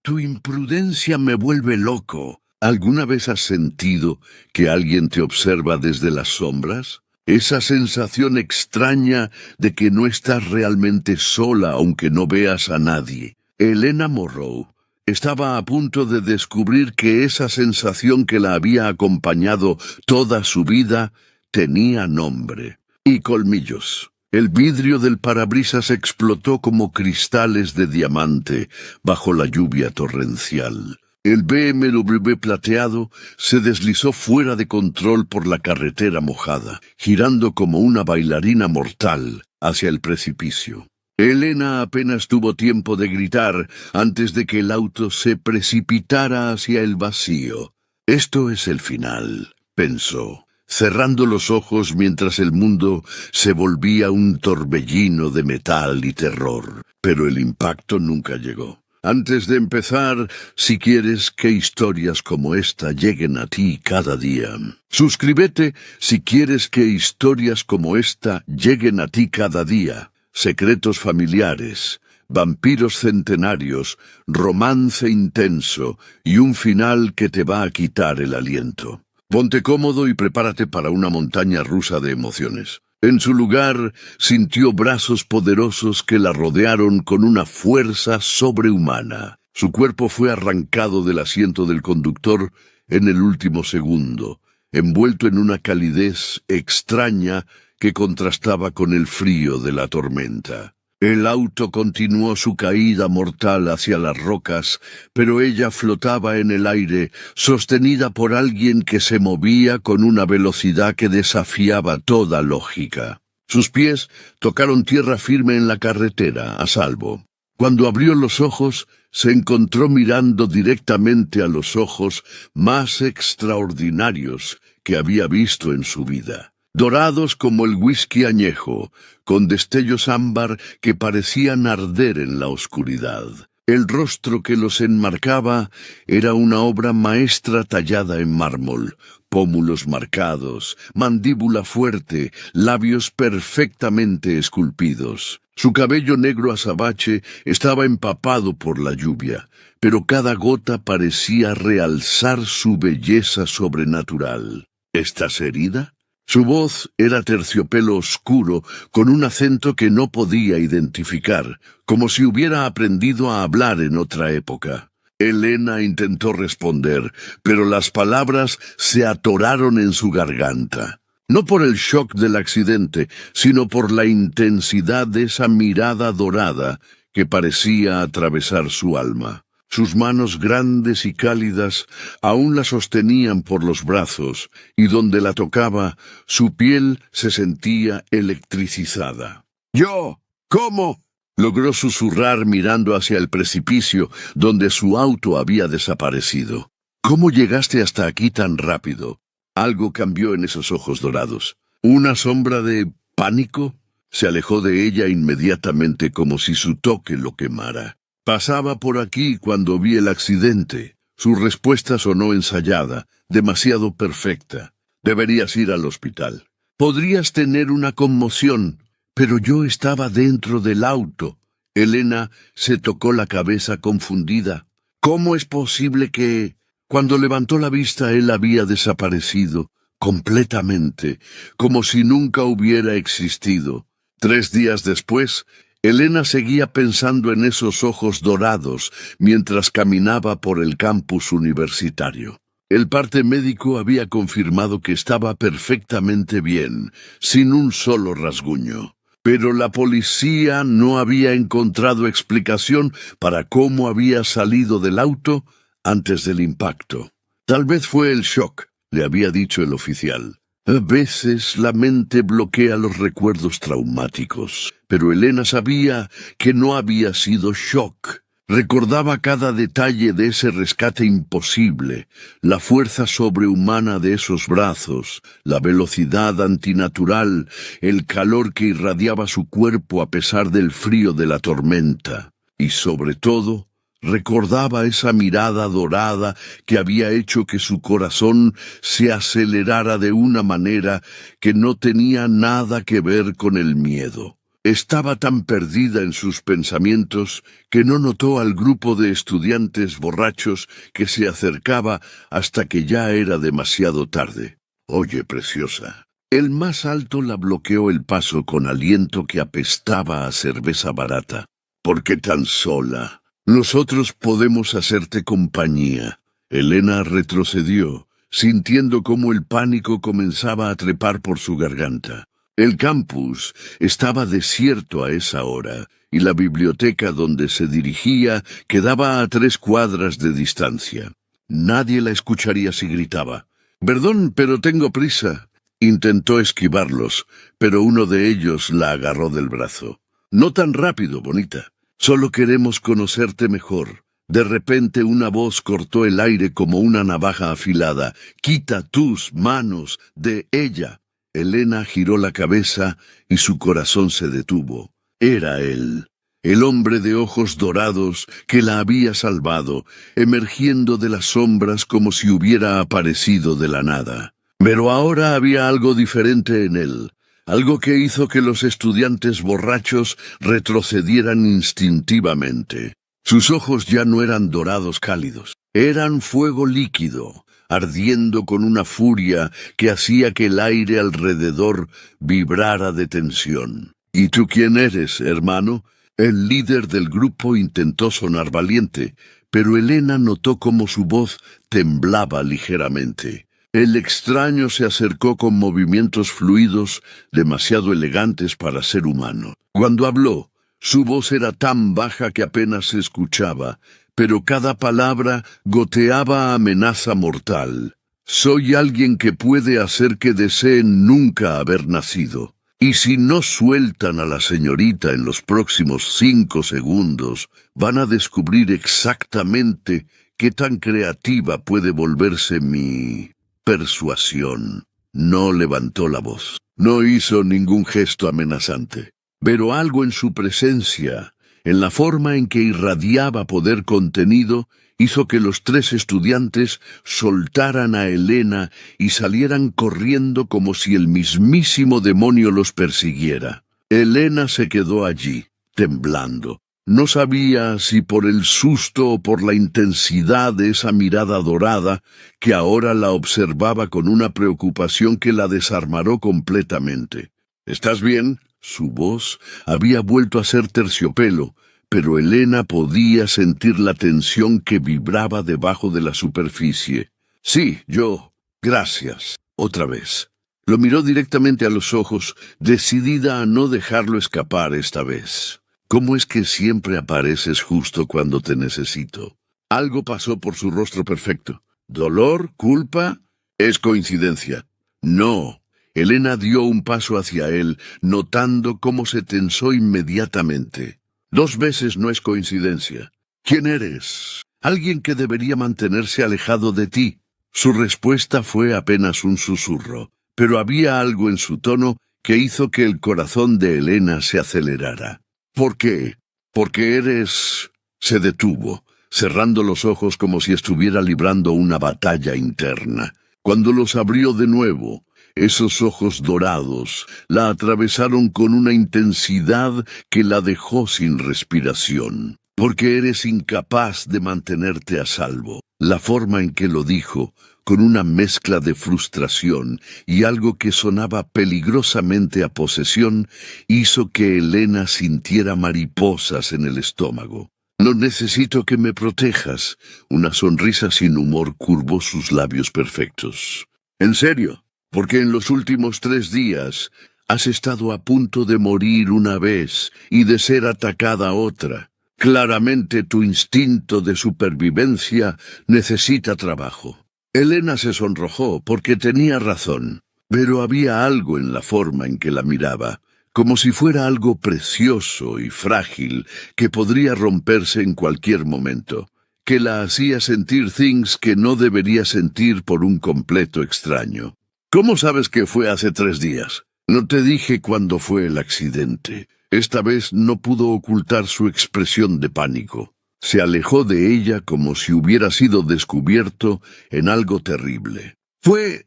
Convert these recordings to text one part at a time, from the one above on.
Tu imprudencia me vuelve loco. ¿Alguna vez has sentido que alguien te observa desde las sombras? Esa sensación extraña de que no estás realmente sola aunque no veas a nadie. Elena Morrow estaba a punto de descubrir que esa sensación que la había acompañado toda su vida tenía nombre y colmillos. El vidrio del parabrisas explotó como cristales de diamante bajo la lluvia torrencial. El BMW plateado se deslizó fuera de control por la carretera mojada, girando como una bailarina mortal hacia el precipicio. Elena apenas tuvo tiempo de gritar antes de que el auto se precipitara hacia el vacío. Esto es el final, pensó, cerrando los ojos mientras el mundo se volvía un torbellino de metal y terror. Pero el impacto nunca llegó. Antes de empezar, si quieres que historias como esta lleguen a ti cada día. Suscríbete si quieres que historias como esta lleguen a ti cada día. Secretos familiares, vampiros centenarios, romance intenso y un final que te va a quitar el aliento. Ponte cómodo y prepárate para una montaña rusa de emociones. En su lugar, sintió brazos poderosos que la rodearon con una fuerza sobrehumana. Su cuerpo fue arrancado del asiento del conductor en el último segundo, envuelto en una calidez extraña que contrastaba con el frío de la tormenta. El auto continuó su caída mortal hacia las rocas, pero ella flotaba en el aire, sostenida por alguien que se movía con una velocidad que desafiaba toda lógica. Sus pies tocaron tierra firme en la carretera, a salvo. Cuando abrió los ojos, se encontró mirando directamente a los ojos más extraordinarios que había visto en su vida. Dorados como el whisky añejo, con destellos ámbar que parecían arder en la oscuridad. El rostro que los enmarcaba era una obra maestra tallada en mármol, pómulos marcados, mandíbula fuerte, labios perfectamente esculpidos. Su cabello negro azabache estaba empapado por la lluvia, pero cada gota parecía realzar su belleza sobrenatural. ¿Estás herida? Su voz era terciopelo oscuro, con un acento que no podía identificar, como si hubiera aprendido a hablar en otra época. Elena intentó responder, pero las palabras se atoraron en su garganta. No por el shock del accidente, sino por la intensidad de esa mirada dorada que parecía atravesar su alma. Sus manos grandes y cálidas aún la sostenían por los brazos, y donde la tocaba, su piel se sentía electricizada. «¿Yo? ¿Cómo?» logró susurrar mirando hacia el precipicio donde su auto había desaparecido. «¿Cómo llegaste hasta aquí tan rápido?» Algo cambió en esos ojos dorados. ¿Una sombra de pánico? Se alejó de ella inmediatamente como si su toque lo quemara. «Pasaba por aquí cuando vi el accidente». Su respuesta sonó ensayada, demasiado perfecta. «Deberías ir al hospital. Podrías tener una conmoción». «Pero yo estaba dentro del auto». Elena se tocó la cabeza confundida. «¿Cómo es posible que...?» Cuando levantó la vista, él había desaparecido, completamente, como si nunca hubiera existido. 3 días después, Elena seguía pensando en esos ojos dorados mientras caminaba por el campus universitario. El parte médico había confirmado que estaba perfectamente bien, sin un solo rasguño. Pero la policía no había encontrado explicación para cómo había salido del auto antes del impacto. Tal vez fue el shock, le había dicho el oficial. A veces la mente bloquea los recuerdos traumáticos, pero Elena sabía que no había sido shock. Recordaba cada detalle de ese rescate imposible, la fuerza sobrehumana de esos brazos, la velocidad antinatural, el calor que irradiaba su cuerpo a pesar del frío de la tormenta, y sobre todo, recordaba esa mirada dorada que había hecho que su corazón se acelerara de una manera que no tenía nada que ver con el miedo. Estaba tan perdida en sus pensamientos que no notó al grupo de estudiantes borrachos que se acercaba hasta que ya era demasiado tarde. «Oye, preciosa». El más alto la bloqueó el paso con aliento que apestaba a cerveza barata. «¿Por qué tan sola? Nosotros podemos hacerte compañía». Elena retrocedió, sintiendo cómo el pánico comenzaba a trepar por su garganta. El campus estaba desierto a esa hora, y la biblioteca donde se dirigía quedaba a 3 cuadras de distancia. Nadie la escucharía si gritaba. «Perdón, pero tengo prisa». Intentó esquivarlos, pero uno de ellos la agarró del brazo. «No tan rápido, bonita. Solo queremos conocerte mejor». De repente una voz cortó el aire como una navaja afilada. «Quita tus manos de ella». Elena giró la cabeza y su corazón se detuvo. Era él, el hombre de ojos dorados que la había salvado, emergiendo de las sombras como si hubiera aparecido de la nada. Pero ahora había algo diferente en él, algo que hizo que los estudiantes borrachos retrocedieran instintivamente. Sus ojos ya no eran dorados cálidos, eran fuego líquido, ardiendo con una furia que hacía que el aire alrededor vibrara de tensión. «¿Y tú quién eres, hermano?» El líder del grupo intentó sonar valiente, pero Elena notó cómo su voz temblaba ligeramente. El extraño se acercó con movimientos fluidos demasiado elegantes para ser humano. Cuando habló, su voz era tan baja que apenas se escuchaba, pero cada palabra goteaba amenaza mortal. «Soy alguien que puede hacer que deseen nunca haber nacido. Y si no sueltan a la señorita en los próximos 5 segundos, van a descubrir exactamente qué tan creativa puede volverse mi persuasión». No levantó la voz. No hizo ningún gesto amenazante. Pero algo en su presencia, en la forma en que irradiaba poder contenido, hizo que los 3 estudiantes soltaran a Elena y salieran corriendo como si el mismísimo demonio los persiguiera. Elena se quedó allí, temblando. No sabía si por el susto o por la intensidad de esa mirada dorada, que ahora la observaba con una preocupación que la desarmaró completamente. «¿Estás bien?» Su voz había vuelto a ser terciopelo, pero Elena podía sentir la tensión que vibraba debajo de la superficie. «Sí, yo. Gracias. Otra vez». Lo miró directamente a los ojos, decidida a no dejarlo escapar esta vez. «¿Cómo es que siempre apareces justo cuando te necesito?» Algo pasó por su rostro perfecto. ¿Dolor? ¿Culpa? ¿Es coincidencia? No. Elena dio un paso hacia él, notando cómo se tensó inmediatamente. 2 veces no es coincidencia. ¿Quién eres? Alguien que debería mantenerse alejado de ti. Su respuesta fue apenas un susurro, pero había algo en su tono que hizo que el corazón de Elena se acelerara. ¿Por qué? Porque eres... Se detuvo, cerrando los ojos como si estuviera librando una batalla interna. Cuando los abrió de nuevo, esos ojos dorados la atravesaron con una intensidad que la dejó sin respiración. «Porque eres incapaz de mantenerte a salvo». La forma en que lo dijo, con una mezcla de frustración y algo que sonaba peligrosamente a posesión, hizo que Elena sintiera mariposas en el estómago. «No necesito que me protejas». Una sonrisa sin humor curvó sus labios perfectos. «¿En serio? Porque en los últimos 3 días has estado a punto de morir una vez y de ser atacada otra. Claramente tu instinto de supervivencia necesita trabajo». Elena se sonrojó porque tenía razón, pero había algo en la forma en que la miraba, como si fuera algo precioso y frágil que podría romperse en cualquier momento, que la hacía sentir things que no debería sentir por un completo extraño. «¿Cómo sabes que fue hace 3 días? No te dije cuándo fue el accidente». Esta vez no pudo ocultar su expresión de pánico. Se alejó de ella como si hubiera sido descubierto en algo terrible. Fue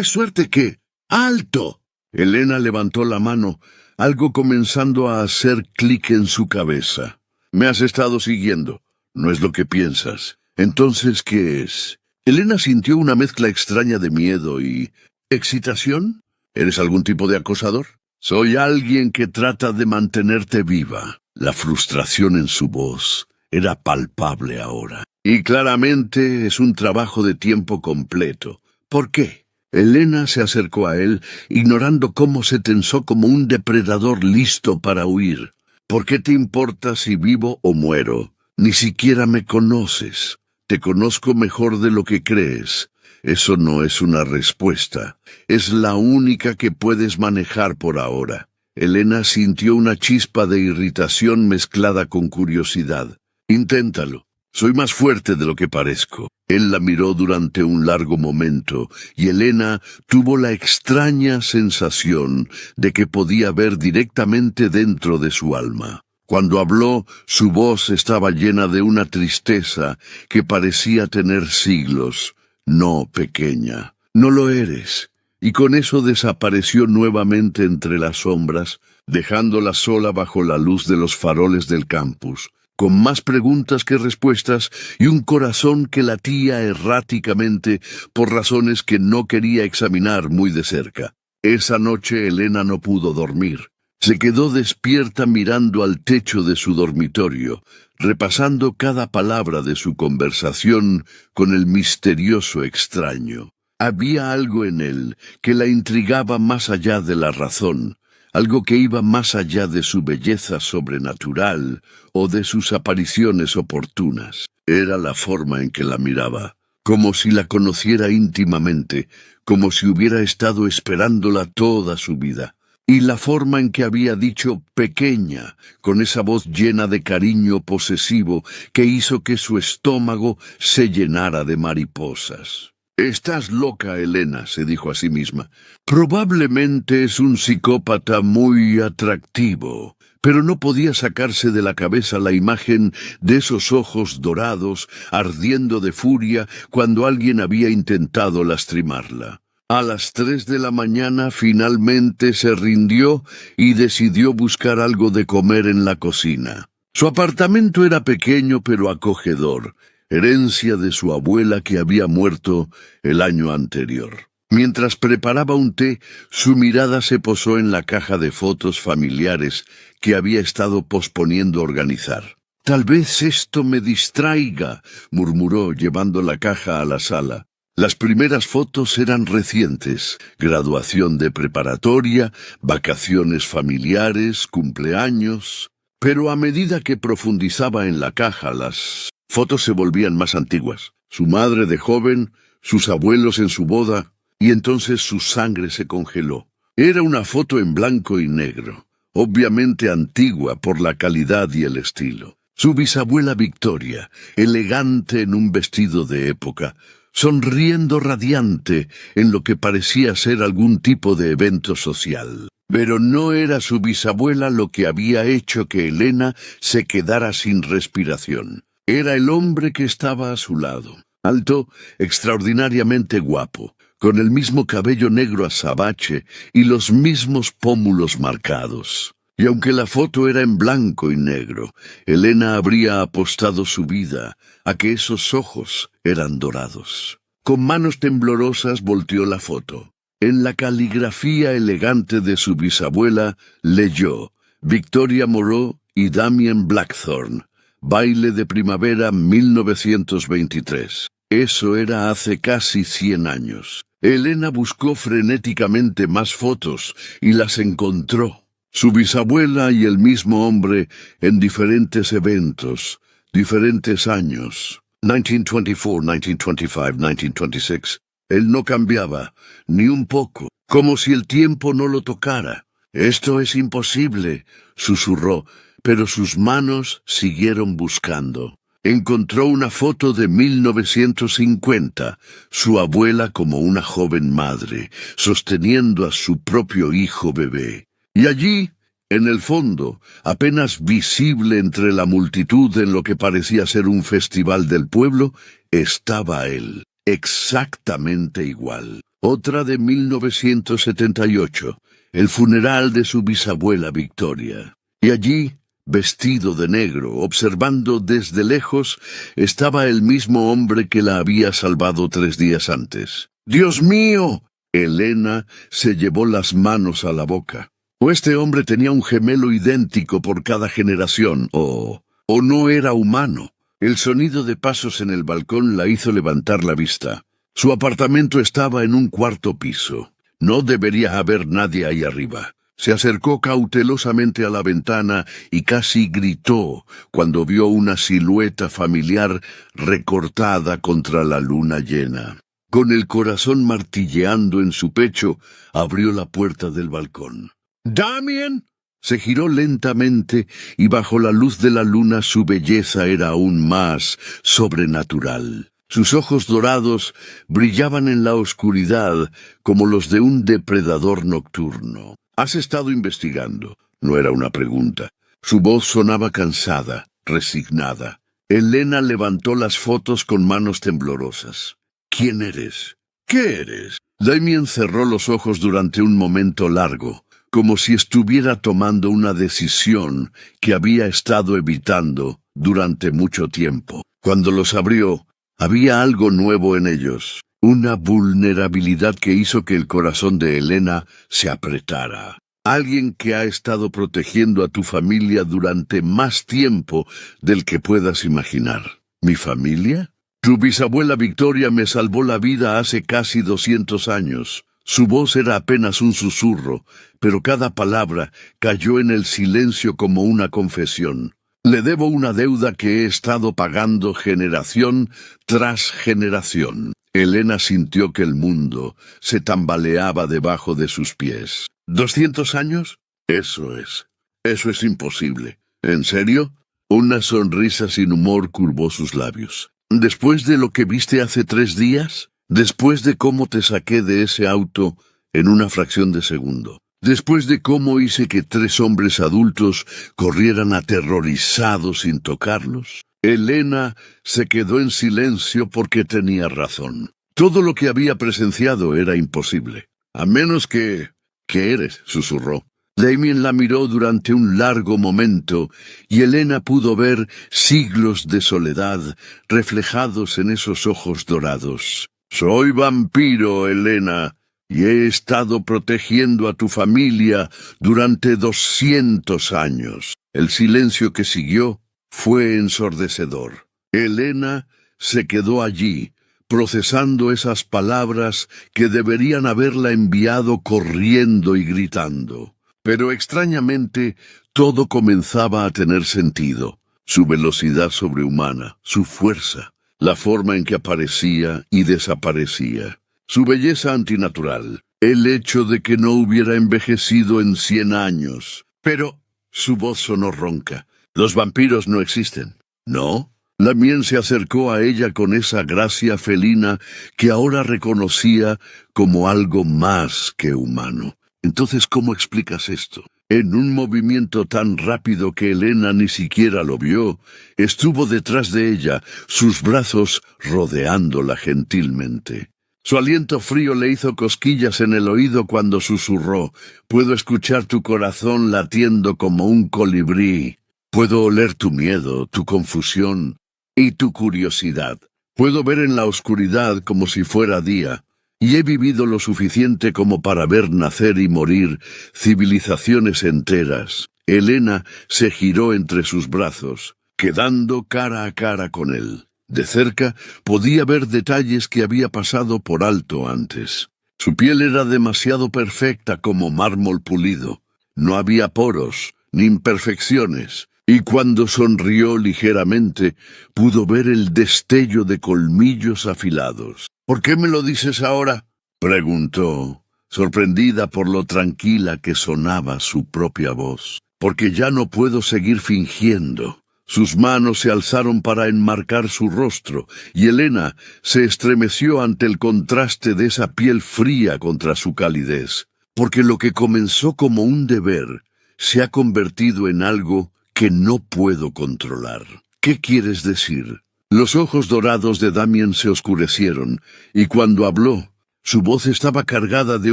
suerte que... ¡Alto! Elena levantó la mano, algo comenzando a hacer clic en su cabeza. Me has estado siguiendo. No es lo que piensas. Entonces, ¿qué es? Elena sintió una mezcla extraña de miedo y... ¿excitación? ¿Eres algún tipo de acosador? Soy alguien que trata de mantenerte viva. La frustración en su voz era palpable ahora. Y claramente es un trabajo de tiempo completo. ¿Por qué? Elena se acercó a él, ignorando cómo se tensó como un depredador listo para huir. ¿Por qué te importa si vivo o muero? Ni siquiera me conoces. Te conozco mejor de lo que crees. Eso no es una respuesta. Es la única que puedes manejar por ahora. Elena sintió una chispa de irritación mezclada con curiosidad. Inténtalo. Soy más fuerte de lo que parezco. Él la miró durante un largo momento, y Elena tuvo la extraña sensación de que podía ver directamente dentro de su alma. Cuando habló, su voz estaba llena de una tristeza que parecía tener siglos. No, pequeña, no lo eres. Y con eso desapareció nuevamente entre las sombras, dejándola sola bajo la luz de los faroles del campus, con más preguntas que respuestas y un corazón que latía erráticamente por razones que no quería examinar muy de cerca. Esa noche Elena no pudo dormir. Se quedó despierta mirando al techo de su dormitorio, repasando cada palabra de su conversación con el misterioso extraño. Había algo en él que la intrigaba más allá de la razón, algo que iba más allá de su belleza sobrenatural o de sus apariciones oportunas. Era la forma en que la miraba, como si la conociera íntimamente, como si hubiera estado esperándola toda su vida. Y la forma en que había dicho pequeña, con esa voz llena de cariño posesivo que hizo que su estómago se llenara de mariposas. «Estás loca, Elena», se dijo a sí misma. «Probablemente es un psicópata muy atractivo», pero no podía sacarse de la cabeza la imagen de esos ojos dorados ardiendo de furia cuando alguien había intentado lastimarla. A las 3 de la mañana finalmente se rindió y decidió buscar algo de comer en la cocina. Su apartamento era pequeño pero acogedor, herencia de su abuela que había muerto el año anterior. Mientras preparaba un té, su mirada se posó en la caja de fotos familiares que había estado posponiendo organizar. «Tal vez esto me distraiga», murmuró llevando la caja a la sala. Las primeras fotos eran recientes: graduación de preparatoria, vacaciones familiares, cumpleaños. Pero a medida que profundizaba en la caja, las fotos se volvían más antiguas. Su madre de joven, sus abuelos en su boda, y entonces su sangre se congeló. Era una foto en blanco y negro, obviamente antigua por la calidad y el estilo. Su bisabuela Victoria, elegante en un vestido de época, sonriendo radiante en lo que parecía ser algún tipo de evento social. Pero no era su bisabuela lo que había hecho que Elena se quedara sin respiración. Era el hombre que estaba a su lado, alto, extraordinariamente guapo, con el mismo cabello negro azabache y los mismos pómulos marcados. Y aunque la foto era en blanco y negro, Elena habría apostado su vida a que esos ojos eran dorados. Con manos temblorosas volteó la foto. En la caligrafía elegante de su bisabuela leyó: Victoria Moreau y Damien Blackthorne, baile de primavera 1923. Eso era hace casi 100 años. Elena buscó frenéticamente más fotos y las encontró. Su bisabuela y el mismo hombre en diferentes eventos, diferentes años. 1924, 1925, 1926. Él no cambiaba, ni un poco, como si el tiempo no lo tocara. «Esto es imposible», susurró, pero sus manos siguieron buscando. Encontró una foto de 1950, su abuela como una joven madre, sosteniendo a su propio hijo bebé. Y allí, en el fondo, apenas visible entre la multitud en lo que parecía ser un festival del pueblo, estaba él, exactamente igual. Otra de 1978, el funeral de su bisabuela Victoria. Y allí, vestido de negro, observando desde lejos, estaba el mismo hombre que la había salvado 3 días antes. ¡Dios mío! Elena se llevó las manos a la boca. O este hombre tenía un gemelo idéntico por cada generación, o no era humano. El sonido de pasos en el balcón la hizo levantar la vista. Su apartamento estaba en un 4º piso. No debería haber nadie ahí arriba. Se acercó cautelosamente a la ventana y casi gritó cuando vio una silueta familiar recortada contra la luna llena. Con el corazón martilleando en su pecho, abrió la puerta del balcón. ¡Damien! Se giró lentamente y bajo la luz de la luna su belleza era aún más sobrenatural. Sus ojos dorados brillaban en la oscuridad como los de un depredador nocturno. «¿Has estado investigando?» No era una pregunta. Su voz sonaba cansada, resignada. Elena levantó las fotos con manos temblorosas. «¿Quién eres? ¿Qué eres?» Damien cerró los ojos durante un momento largo, como si estuviera tomando una decisión que había estado evitando durante mucho tiempo. Cuando los abrió, había algo nuevo en ellos, una vulnerabilidad que hizo que el corazón de Elena se apretara. Alguien que ha estado protegiendo a tu familia durante más tiempo del que puedas imaginar. ¿Mi familia? Tu bisabuela Victoria me salvó la vida hace casi 200 años. Su voz era apenas un susurro, pero cada palabra cayó en el silencio como una confesión. Le debo una deuda que he estado pagando generación tras generación. Elena sintió que el mundo se tambaleaba debajo de sus pies. ¿200 años? Eso es imposible. ¿En serio? Una sonrisa sin humor curvó sus labios. ¿Después de lo que viste hace 3 días? Después de cómo te saqué de ese auto en una fracción de segundo. Después de cómo hice que 3 hombres adultos corrieran aterrorizados sin tocarlos. Elena se quedó en silencio porque tenía razón. Todo lo que había presenciado era imposible. A menos que... ¿Qué eres?, susurró. Damien la miró durante un largo momento y Elena pudo ver siglos de soledad reflejados en esos ojos dorados. Soy vampiro, Elena, y he estado protegiendo a tu familia durante 200 años. El silencio que siguió fue ensordecedor. Elena se quedó allí, procesando esas palabras que deberían haberla enviado corriendo y gritando. Pero extrañamente todo comenzaba a tener sentido. Su velocidad sobrehumana, su fuerza, la forma en que aparecía y desaparecía, su belleza antinatural, el hecho de que no hubiera envejecido en 100 años. Pero su voz sonó ronca. «Los vampiros no existen». «¿No?» Damien se acercó a ella con esa gracia felina que ahora reconocía como algo más que humano. «Entonces, ¿cómo explicas esto?» En un movimiento tan rápido que Elena ni siquiera lo vio, estuvo detrás de ella, sus brazos rodeándola gentilmente. Su aliento frío le hizo cosquillas en el oído cuando susurró: «Puedo escuchar tu corazón latiendo como un colibrí. Puedo oler tu miedo, tu confusión y tu curiosidad. Puedo ver en la oscuridad como si fuera día. Y he vivido lo suficiente como para ver nacer y morir civilizaciones enteras». Elena se giró entre sus brazos, quedando cara a cara con él. De cerca podía ver detalles que había pasado por alto antes. Su piel era demasiado perfecta como mármol pulido. No había poros ni imperfecciones. Y cuando sonrió ligeramente, pudo ver el destello de colmillos afilados. «¿Por qué me lo dices ahora?», preguntó, sorprendida por lo tranquila que sonaba su propia voz. «Porque ya no puedo seguir fingiendo». Sus manos se alzaron para enmarcar su rostro, y Elena se estremeció ante el contraste de esa piel fría contra su calidez. «Porque lo que comenzó como un deber se ha convertido en algo que no puedo controlar». «¿Qué quieres decir?». Los ojos dorados de Damien se oscurecieron, y cuando habló, Su voz estaba cargada de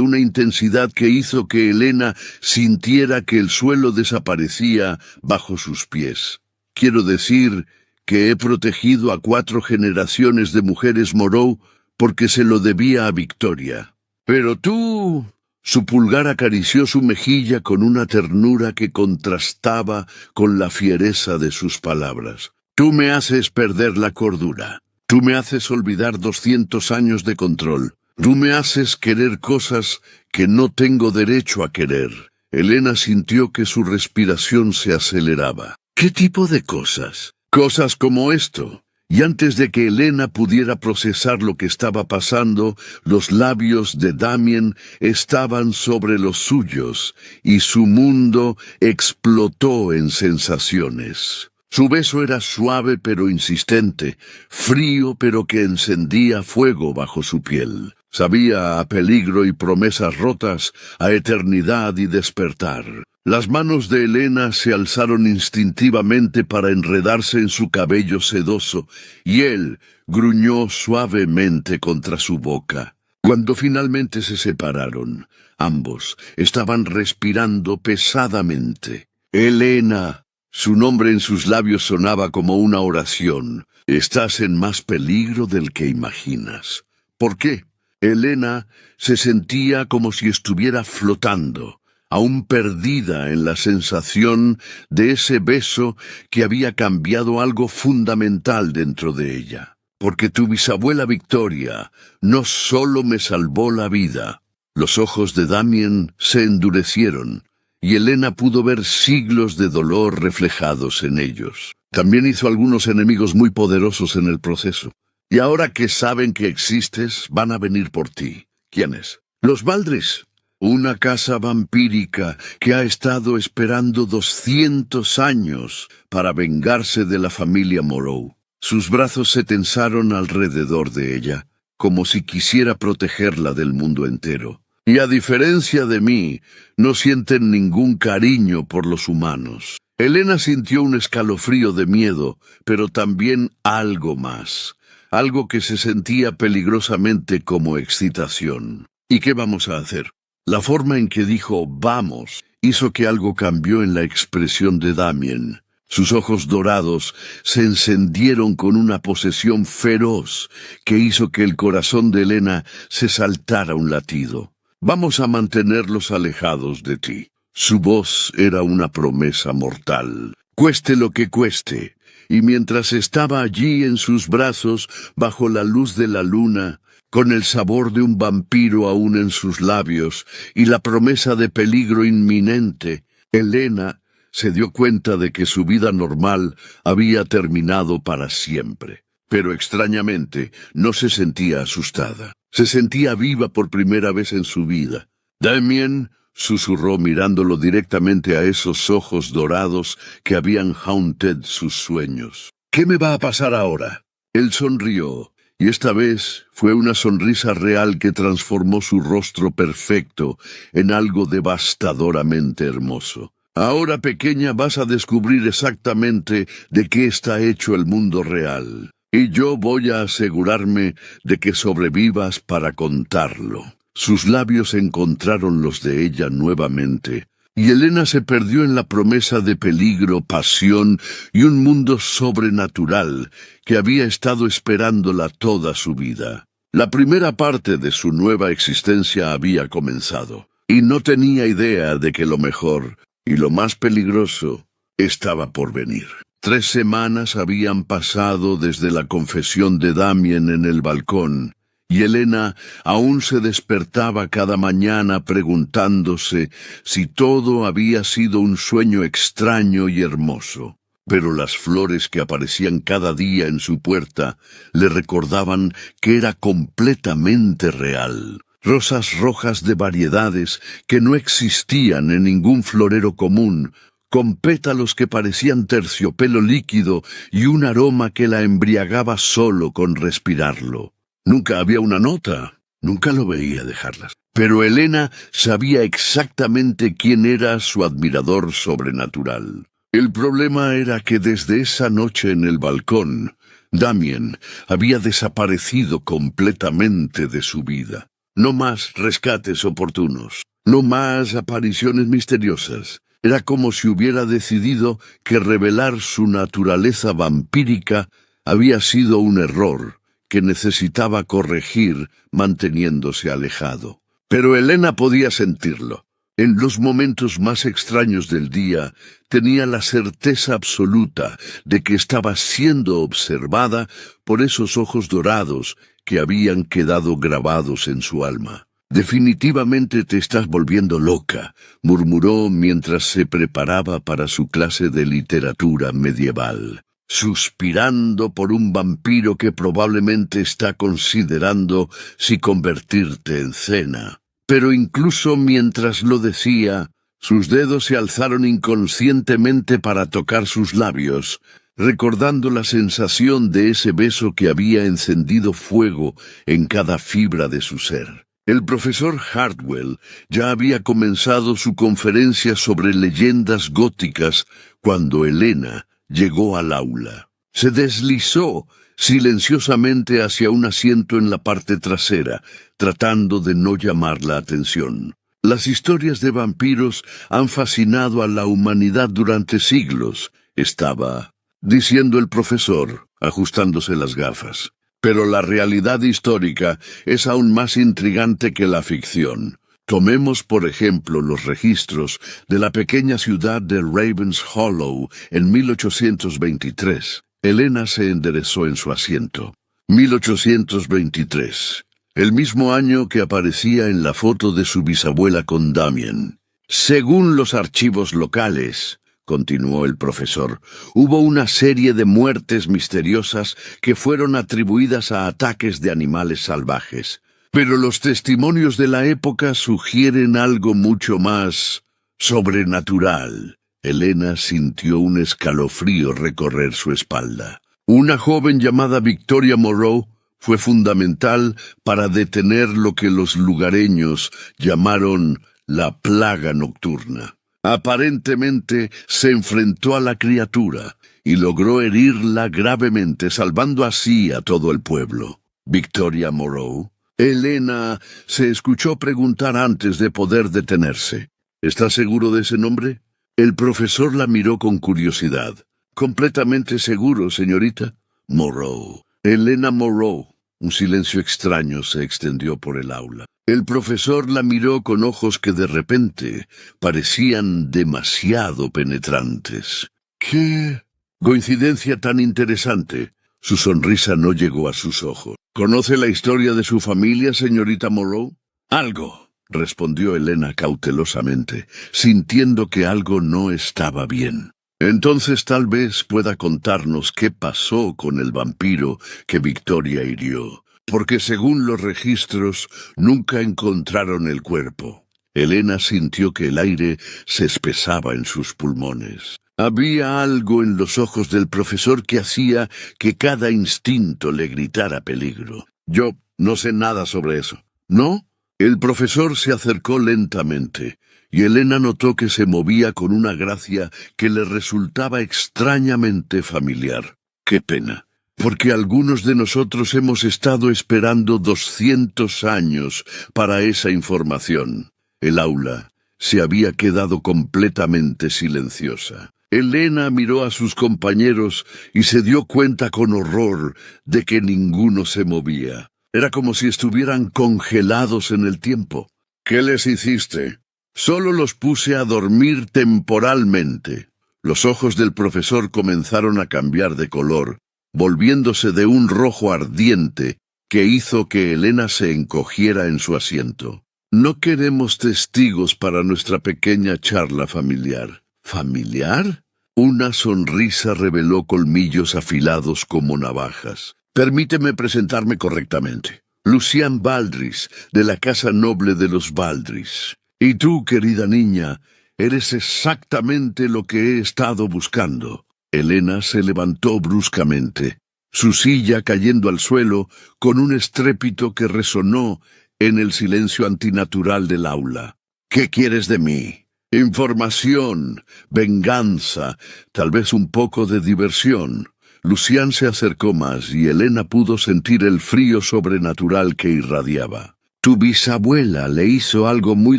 una intensidad que hizo que Elena sintiera que el suelo desaparecía bajo sus pies. Quiero decir que he protegido a 4 generaciones de mujeres Moreau porque se lo debía a Victoria. Pero tú... Su pulgar acarició su mejilla con una ternura que contrastaba con la fiereza de sus palabras. Tú me haces perder la cordura. Tú me haces olvidar 200 años de control. Tú me haces querer cosas que no tengo derecho a querer. Elena sintió que su respiración se aceleraba. ¿Qué tipo de cosas? Cosas como esto. Y antes de que Elena pudiera procesar lo que estaba pasando, los labios de Damien estaban sobre los suyos, y su mundo explotó en sensaciones. Su beso era suave pero insistente, frío pero que encendía fuego bajo su piel. Sabía a peligro y promesas rotas, a eternidad y despertar. Las manos de Elena se alzaron instintivamente para enredarse en su cabello sedoso, y él gruñó suavemente contra su boca. Cuando finalmente se separaron, ambos estaban respirando pesadamente. Elena, su nombre en sus labios sonaba como una oración. Estás en más peligro del que imaginas. ¿Por qué? Elena se sentía como si estuviera flotando, aún perdida en la sensación de ese beso que había cambiado algo fundamental dentro de ella. Porque tu bisabuela Victoria no solo me salvó la vida. Los ojos de Damien se endurecieron, y Elena pudo ver siglos de dolor reflejados en ellos. También hizo algunos enemigos muy poderosos en el proceso. Y ahora que saben que existes, van a venir por ti. ¿Quiénes? Los Valdris. Una casa vampírica que ha estado esperando 200 años para vengarse de la familia Moreau. Sus brazos se tensaron alrededor de ella, como si quisiera protegerla del mundo entero. Y a diferencia de mí, no sienten ningún cariño por los humanos. Elena sintió un escalofrío de miedo, pero también algo más. Algo que se sentía peligrosamente como excitación. ¿Y qué vamos a hacer? La forma en que dijo «vamos» hizo que algo cambió en la expresión de Damien. Sus ojos dorados se encendieron con una posesión feroz que hizo que el corazón de Elena se saltara un latido. «Vamos a mantenerlos alejados de ti». Su voz era una promesa mortal. Cueste lo que cueste. Y mientras estaba allí en sus brazos, bajo la luz de la luna, con el sabor de un vampiro aún en sus labios y la promesa de peligro inminente, Elena se dio cuenta de que su vida normal había terminado para siempre. Pero extrañamente no se sentía asustada. Se sentía viva por primera vez en su vida. Damien susurró mirándolo directamente a esos ojos dorados que habían haunted sus sueños. ¿Qué me va a pasar ahora? Él sonrió, y esta vez fue una sonrisa real que transformó su rostro perfecto en algo devastadoramente hermoso. Ahora, pequeña, vas a descubrir exactamente de qué está hecho el mundo real, y yo voy a asegurarme de que sobrevivas para contarlo. Sus labios encontraron los de ella nuevamente, y Elena se perdió en la promesa de peligro, pasión y un mundo sobrenatural que había estado esperándola toda su vida. La primera parte de su nueva existencia había comenzado, y no tenía idea de que lo mejor y lo más peligroso estaba por venir. 3 semanas habían pasado desde la confesión de Damien en el balcón, y Elena aún se despertaba cada mañana preguntándose si todo había sido un sueño extraño y hermoso. Pero las flores que aparecían cada día en su puerta le recordaban que era completamente real. Rosas rojas de variedades que no existían en ningún florero común, con pétalos que parecían terciopelo líquido y un aroma que la embriagaba solo con respirarlo. Nunca había una nota, nunca lo veía dejarlas. Pero Elena sabía exactamente quién era su admirador sobrenatural. El problema era que desde esa noche en el balcón, Damien había desaparecido completamente de su vida. No más rescates oportunos. No más apariciones misteriosas. Era como si hubiera decidido que revelar su naturaleza vampírica había sido un error que necesitaba corregir manteniéndose alejado. Pero Elena podía sentirlo. En los momentos más extraños del día, tenía la certeza absoluta de que estaba siendo observada por esos ojos dorados que habían quedado grabados en su alma. «Definitivamente te estás volviendo loca», murmuró mientras se preparaba para su clase de literatura medieval, suspirando por un vampiro que probablemente está considerando si convertirte en cena. Pero incluso mientras lo decía, sus dedos se alzaron inconscientemente para tocar sus labios, recordando la sensación de ese beso que había encendido fuego en cada fibra de su ser. El profesor Hartwell ya había comenzado su conferencia sobre leyendas góticas cuando Elena llegó al aula. Se deslizó silenciosamente hacia un asiento en la parte trasera, tratando de no llamar la atención. Las historias de vampiros han fascinado a la humanidad durante siglos, estaba diciendo el profesor, ajustándose las gafas. Pero la realidad histórica es aún más intrigante que la ficción. Tomemos, por ejemplo, los registros de la pequeña ciudad de Ravens Hollow en 1823. Elena se enderezó en su asiento. 1823. El mismo año que aparecía en la foto de su bisabuela con Damien. Según los archivos locales, continuó el profesor, hubo una serie de muertes misteriosas que fueron atribuidas a ataques de animales salvajes. Pero los testimonios de la época sugieren algo mucho más sobrenatural. Elena sintió un escalofrío recorrer su espalda. Una joven llamada Victoria Moreau fue fundamental para detener lo que los lugareños llamaron la plaga nocturna. Aparentemente se enfrentó a la criatura y logró herirla gravemente, salvando así a todo el pueblo. Victoria Moreau. Elena se escuchó preguntar antes de poder detenerse. ¿Está seguro de ese nombre? El profesor la miró con curiosidad. «Completamente seguro, señorita». Moreau. Elena Moreau. Un silencio extraño se extendió por el aula. El profesor la miró con ojos que de repente parecían demasiado penetrantes. «¿Qué coincidencia tan interesante?» Su sonrisa no llegó a sus ojos. «¿Conoce la historia de su familia, señorita Moreau?» «Algo», respondió Elena cautelosamente, sintiendo que algo no estaba bien. «Entonces tal vez pueda contarnos qué pasó con el vampiro que Victoria hirió, porque según los registros nunca encontraron el cuerpo». Elena sintió que el aire se espesaba en sus pulmones. Había algo en los ojos del profesor que hacía que cada instinto le gritara peligro. «Yo no sé nada sobre eso». «¿No?» El profesor se acercó lentamente, y Elena notó que se movía con una gracia que le resultaba extrañamente familiar. «Qué pena, porque algunos de nosotros hemos estado esperando 200 años para esa información». El aula se había quedado completamente silenciosa. Elena miró a sus compañeros y se dio cuenta con horror de que ninguno se movía. Era como si estuvieran congelados en el tiempo. «¿Qué les hiciste?» «Solo los puse a dormir temporalmente». Los ojos del profesor comenzaron a cambiar de color, volviéndose de un rojo ardiente que hizo que Elena se encogiera en su asiento. «No queremos testigos para nuestra pequeña charla familiar». «¿Familiar?» Una sonrisa reveló colmillos afilados como navajas. «Permíteme presentarme correctamente. Lucian Baldris, de la casa noble de los Baldris. Y tú, querida niña, eres exactamente lo que he estado buscando». Elena se levantó bruscamente, su silla cayendo al suelo con un estrépito que resonó en el silencio antinatural del aula. «¿Qué quieres de mí?» «Información, venganza, tal vez un poco de diversión». Lucian se acercó más y Elena pudo sentir el frío sobrenatural que irradiaba. Tu bisabuela le hizo algo muy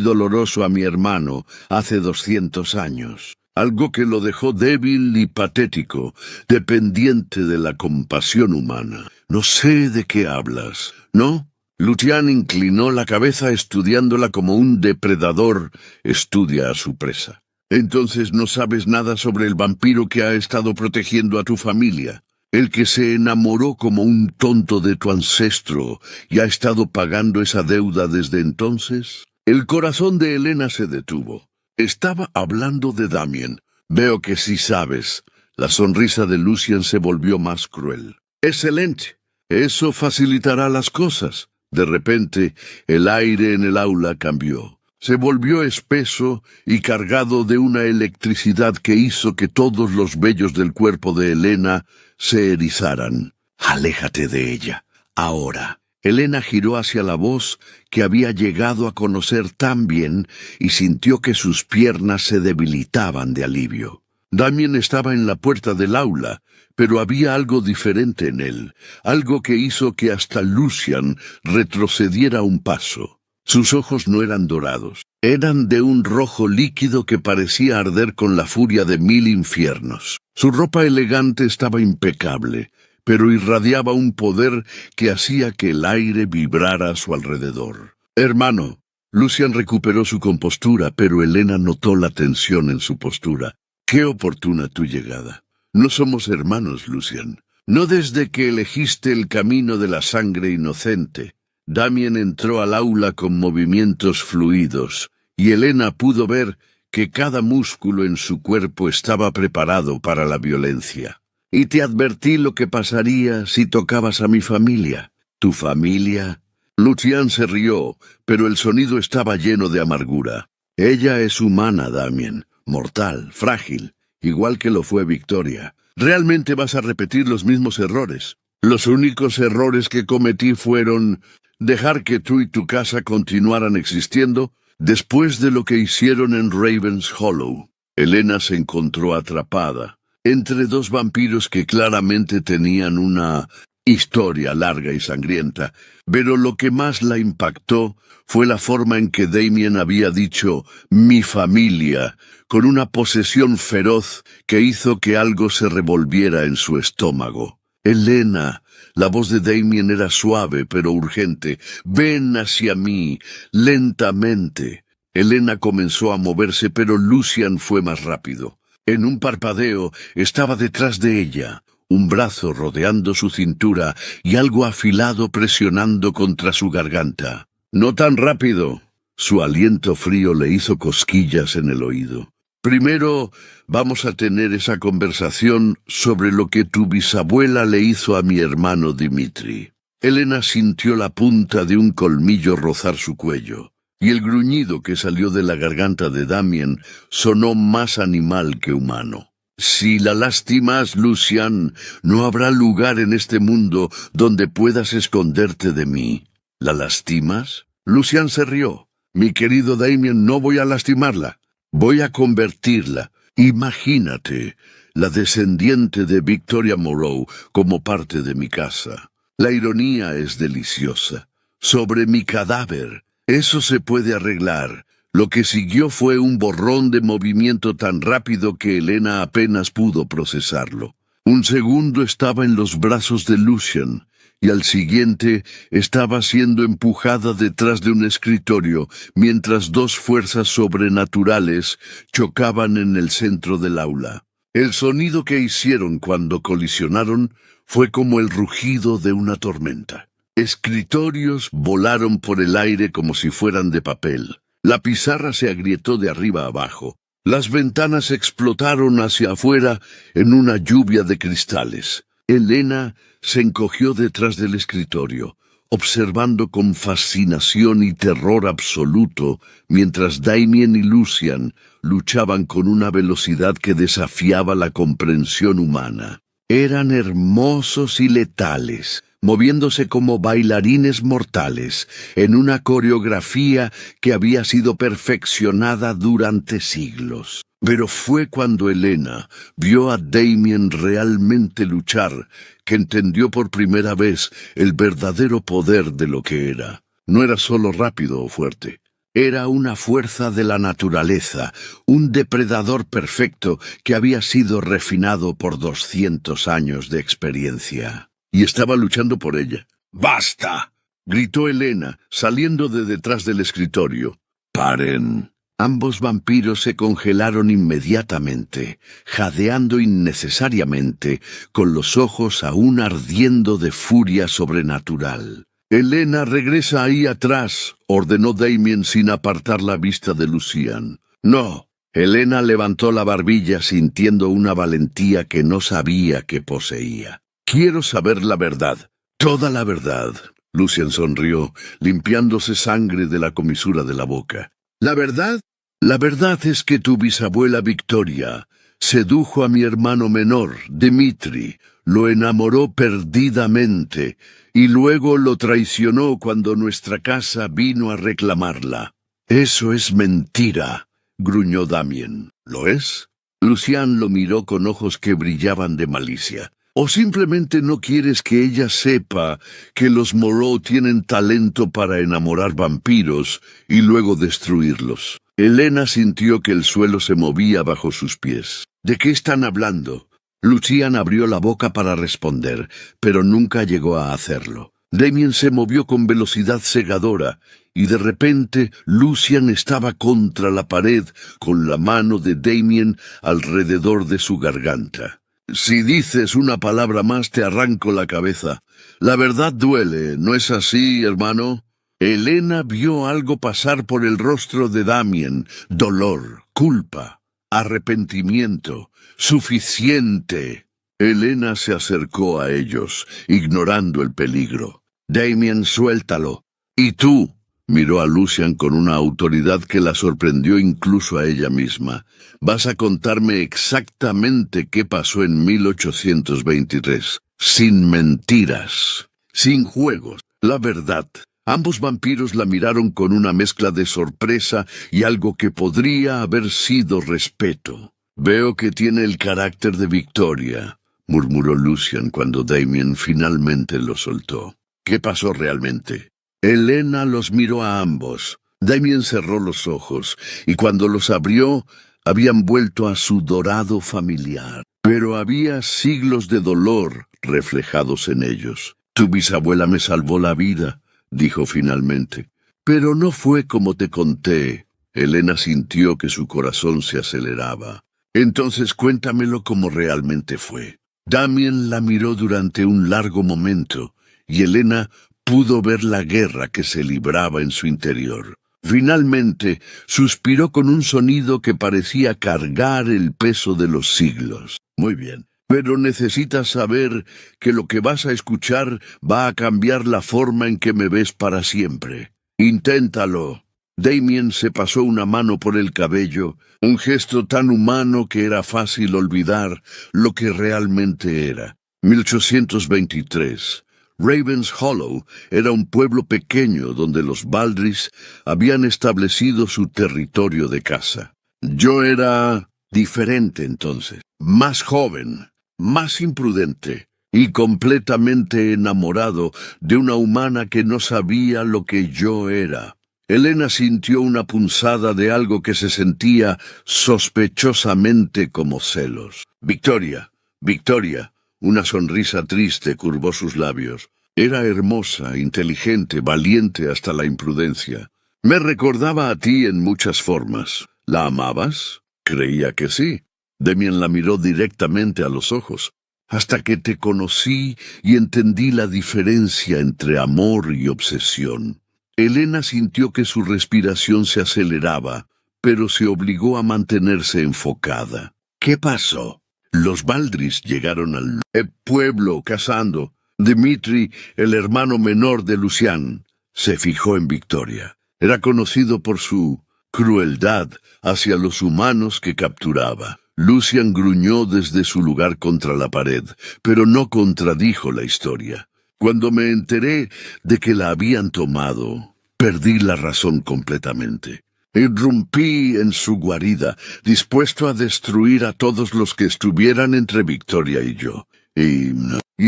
doloroso a mi hermano hace 200 años. Algo que lo dejó débil y patético, dependiente de la compasión humana. No sé de qué hablas, ¿no? Lucian inclinó la cabeza estudiándola como un depredador estudia a su presa. Entonces no sabes nada sobre el vampiro que ha estado protegiendo a tu familia. El que se enamoró como un tonto de tu ancestro y ha estado pagando esa deuda desde entonces. El corazón de Helena se detuvo. Estaba hablando de Damien. Veo que sí sabes. La sonrisa de Lucian se volvió más cruel. Excelente. Eso facilitará las cosas. De repente, el aire en el aula cambió. Se volvió espeso y cargado de una electricidad que hizo que todos los vellos del cuerpo de Helena se erizaran. Aléjate de ella. Ahora. Helena giró hacia la voz que había llegado a conocer tan bien y sintió que sus piernas se debilitaban de alivio. Damien estaba en la puerta del aula, pero había algo diferente en él, algo que hizo que hasta Lucian retrocediera un paso. Sus ojos no eran dorados, eran de un rojo líquido que parecía arder con la furia de 1000 infiernos. Su ropa elegante estaba impecable, pero irradiaba un poder que hacía que el aire vibrara a su alrededor. Hermano, Lucian recuperó su compostura, pero Helena notó la tensión en su postura. Qué oportuna tu llegada. No somos hermanos, Lucian. No desde que elegiste el camino de la sangre inocente. Damien entró al aula con movimientos fluidos, y Helena pudo ver que cada músculo en su cuerpo estaba preparado para la violencia. Y te advertí lo que pasaría si tocabas a mi familia. ¿Tu familia? Lucian se rió, pero el sonido estaba lleno de amargura. Ella es humana, Damien, mortal, frágil, igual que lo fue Victoria. ¿Realmente vas a repetir los mismos errores? Los únicos errores que cometí fueron dejar que tú y tu casa continuaran existiendo después de lo que hicieron en Raven's Hollow. Helena se encontró atrapada entre dos vampiros que claramente tenían una historia larga y sangrienta, pero lo que más la impactó fue la forma en que Damien había dicho «mi familia», con una posesión feroz que hizo que algo se revolviera en su estómago. «Helena», la voz de Damien era suave pero urgente, «ven hacia mí, lentamente». Helena comenzó a moverse, pero Lucian fue más rápido. En un parpadeo estaba detrás de ella, un brazo rodeando su cintura y algo afilado presionando contra su garganta. «No tan rápido». Su aliento frío le hizo cosquillas en el oído. «Primero vamos a tener esa conversación sobre lo que tu bisabuela le hizo a mi hermano Dimitri». Helena sintió la punta de un colmillo rozar su cuello, y el gruñido que salió de la garganta de Damien sonó más animal que humano. «Si la lastimas, Lucian, no habrá lugar en este mundo donde puedas esconderte de mí». «¿La lastimas?» Lucian se rió. «Mi querido Damien, no voy a lastimarla. Voy a convertirla. Imagínate, la descendiente de Victoria Moreau como parte de mi casa. La ironía es deliciosa. Sobre mi cadáver. Eso se puede arreglar». Lo que siguió fue un borrón de movimiento tan rápido que Helena apenas pudo procesarlo. Un segundo estaba en los brazos de Lucian, y al siguiente estaba siendo empujada detrás de un escritorio, mientras dos fuerzas sobrenaturales chocaban en el centro del aula. El sonido que hicieron cuando colisionaron fue como el rugido de una tormenta. Escritorios volaron por el aire como si fueran de papel. La pizarra se agrietó de arriba abajo. Las ventanas explotaron hacia afuera en una lluvia de cristales. Helena se encogió detrás del escritorio, observando con fascinación y terror absoluto, mientras Damien y Lucian luchaban con una velocidad que desafiaba la comprensión humana. Eran hermosos y letales, moviéndose como bailarines mortales, en una coreografía que había sido perfeccionada durante siglos. Pero fue cuando Helena vio a Damien realmente luchar que entendió por primera vez el verdadero poder de lo que era. No era solo rápido o fuerte. Era una fuerza de la naturaleza, un depredador perfecto que había sido refinado por 200 años de experiencia. Y estaba luchando por ella. ¡Basta!, gritó Elena, saliendo de detrás del escritorio. ¡Paren! Ambos vampiros se congelaron inmediatamente, jadeando innecesariamente, con los ojos aún ardiendo de furia sobrenatural. «Elena, regresa ahí atrás», ordenó Damien sin apartar la vista de Lucian. «No». Elena levantó la barbilla sintiendo una valentía que no sabía que poseía. «Quiero saber la verdad, toda la verdad». Lucian sonrió, limpiándose sangre de la comisura de la boca. «¿La verdad? La verdad es que tu bisabuela Victoria sedujo a mi hermano menor, Dmitri, lo enamoró perdidamente y luego lo traicionó cuando nuestra casa vino a reclamarla». «Eso es mentira», gruñó Damien. «¿Lo es?» Lucian lo miró con ojos que brillaban de malicia. «¿O simplemente no quieres que ella sepa que los Moreau tienen talento para enamorar vampiros y luego destruirlos?» Elena sintió que el suelo se movía bajo sus pies. «¿De qué están hablando?» Lucian abrió la boca para responder, pero nunca llegó a hacerlo. Damien se movió con velocidad cegadora, y de repente Lucian estaba contra la pared, con la mano de Damien alrededor de su garganta. «Si dices una palabra más te arranco la cabeza. La verdad duele, ¿no es así, hermano?» Elena vio algo pasar por el rostro de Damien: dolor, culpa, arrepentimiento. «Suficiente». Elena se acercó a ellos, ignorando el peligro. «Damien, suéltalo». «¿Y tú?» Miró a Lucian con una autoridad que la sorprendió incluso a ella misma. «Vas a contarme exactamente qué pasó en 1823. Sin mentiras. Sin juegos. La verdad». Ambos vampiros la miraron con una mezcla de sorpresa y algo que podría haber sido respeto. «Veo que tiene el carácter de Victoria», murmuró Lucian cuando Damien finalmente lo soltó. «¿Qué pasó realmente?» Elena los miró a ambos. Damien cerró los ojos, y cuando los abrió, habían vuelto a su dorado familiar. Pero había siglos de dolor reflejados en ellos. «Tu bisabuela me salvó la vida», dijo finalmente. «Pero no fue como te conté». Elena sintió que su corazón se aceleraba. «Entonces cuéntamelo como realmente fue». Damien la miró durante un largo momento, y Elena pudo ver la guerra que se libraba en su interior. Finalmente, suspiró con un sonido que parecía cargar el peso de los siglos. «Muy bien. Pero necesitas saber que lo que vas a escuchar va a cambiar la forma en que me ves para siempre. Inténtalo». Damien se pasó una mano por el cabello, un gesto tan humano que era fácil olvidar lo que realmente era. 1823. Ravens Hollow era un pueblo pequeño donde los Baldris habían establecido su territorio de caza. Yo era diferente entonces, más joven, más imprudente y completamente enamorado de una humana que no sabía lo que yo era. Elena sintió una punzada de algo que se sentía sospechosamente como celos. «Victoria, Victoria». Una sonrisa triste curvó sus labios. Era hermosa, inteligente, valiente hasta la imprudencia. «Me recordaba a ti en muchas formas. ¿La amabas?» «Creía que sí». Damien la miró directamente a los ojos. «Hasta que te conocí y entendí la diferencia entre amor y obsesión». Elena sintió que su respiración se aceleraba, pero se obligó a mantenerse enfocada. «¿Qué pasó?» Los Baldris llegaron al pueblo cazando. Dmitri, el hermano menor de Lucian, se fijó en Victoria. Era conocido por su crueldad hacia los humanos que capturaba. Lucian gruñó desde su lugar contra la pared, pero no contradijo la historia. «Cuando me enteré de que la habían tomado, perdí la razón completamente. Irrumpí en su guarida, dispuesto a destruir a todos los que estuvieran entre Victoria y yo. Y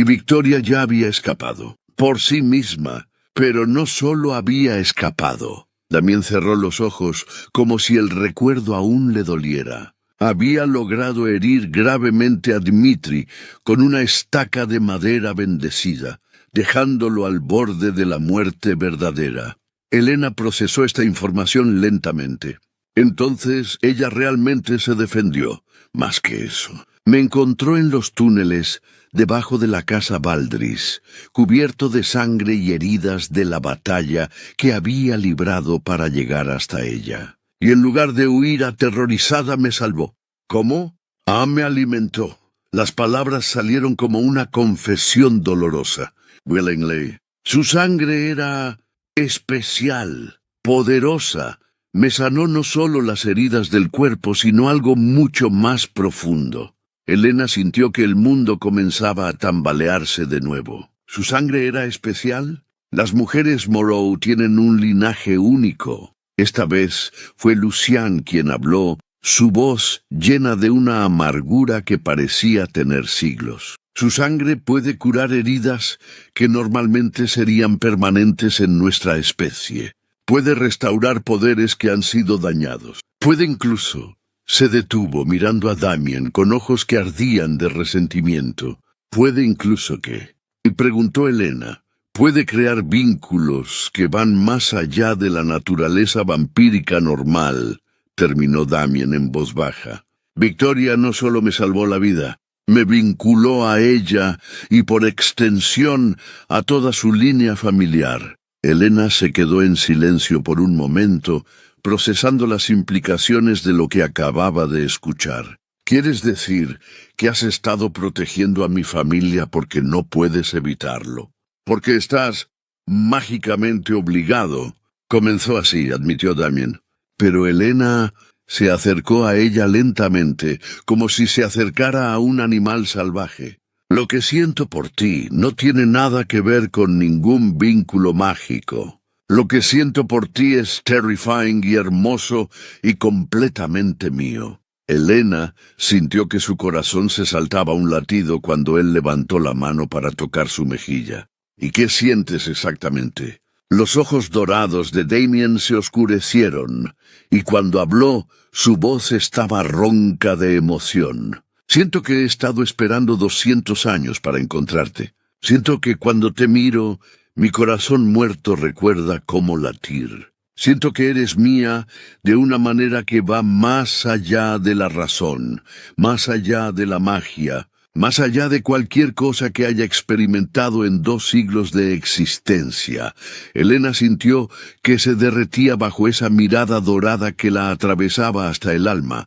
Victoria ya había escapado, por sí misma, Pero no solo había escapado. Damián cerró los ojos como si el recuerdo aún le doliera. Había logrado herir gravemente a Dmitri con una estaca de madera bendecida, dejándolo al borde de la muerte verdadera. Elena procesó esta información lentamente. Entonces ella realmente se defendió. Más que eso, me encontró en los túneles debajo de la casa Valdris, cubierto de sangre y heridas de la batalla que había librado para llegar hasta ella. Y en lugar de huir aterrorizada me salvó. ¿Cómo? Me alimentó. Las palabras salieron como una confesión dolorosa. Willingly. Su sangre era especial, poderosa. Me sanó no solo las heridas del cuerpo, sino algo mucho más profundo. Elena sintió que el mundo comenzaba a tambalearse de nuevo. ¿Su sangre era especial? Las mujeres Moreau tienen un linaje único. Esta vez fue Lucian quien habló, su voz llena de una amargura que parecía tener siglos. Su sangre puede curar heridas que normalmente serían permanentes en nuestra especie. Puede restaurar poderes que han sido dañados. Puede incluso... Se detuvo mirando a Damián con ojos que ardían de resentimiento. ¿Puede incluso qué? Y preguntó Elena. Puede crear vínculos que van más allá de la naturaleza vampírica normal, terminó Damián en voz baja. Victoria no solo me salvó la vida, me vinculó a ella y por extensión a toda su línea familiar. Elena se quedó en silencio por un momento, procesando las implicaciones de lo que acababa de escuchar. ¿Quieres decir que has estado protegiendo a mi familia porque no puedes evitarlo? Porque estás mágicamente obligado. Comenzó así, admitió Damián. Pero Elena se acercó a ella lentamente, como si se acercara a un animal salvaje. Lo que siento por ti no tiene nada que ver con ningún vínculo mágico. Lo que siento por ti es terrifying y hermoso y completamente mío. Elena sintió que su corazón se saltaba un latido cuando él levantó la mano para tocar su mejilla. ¿Y qué sientes exactamente? Los ojos dorados de Damián se oscurecieron, y cuando habló, su voz estaba ronca de emoción. Siento que he estado esperando 200 años para encontrarte. Siento que cuando te miro, mi corazón muerto recuerda cómo latir. Siento que eres mía de una manera que va más allá de la razón, más allá de la magia, más allá de cualquier cosa que haya experimentado en 2 siglos de existencia. Elena sintió que se derretía bajo esa mirada dorada que la atravesaba hasta el alma.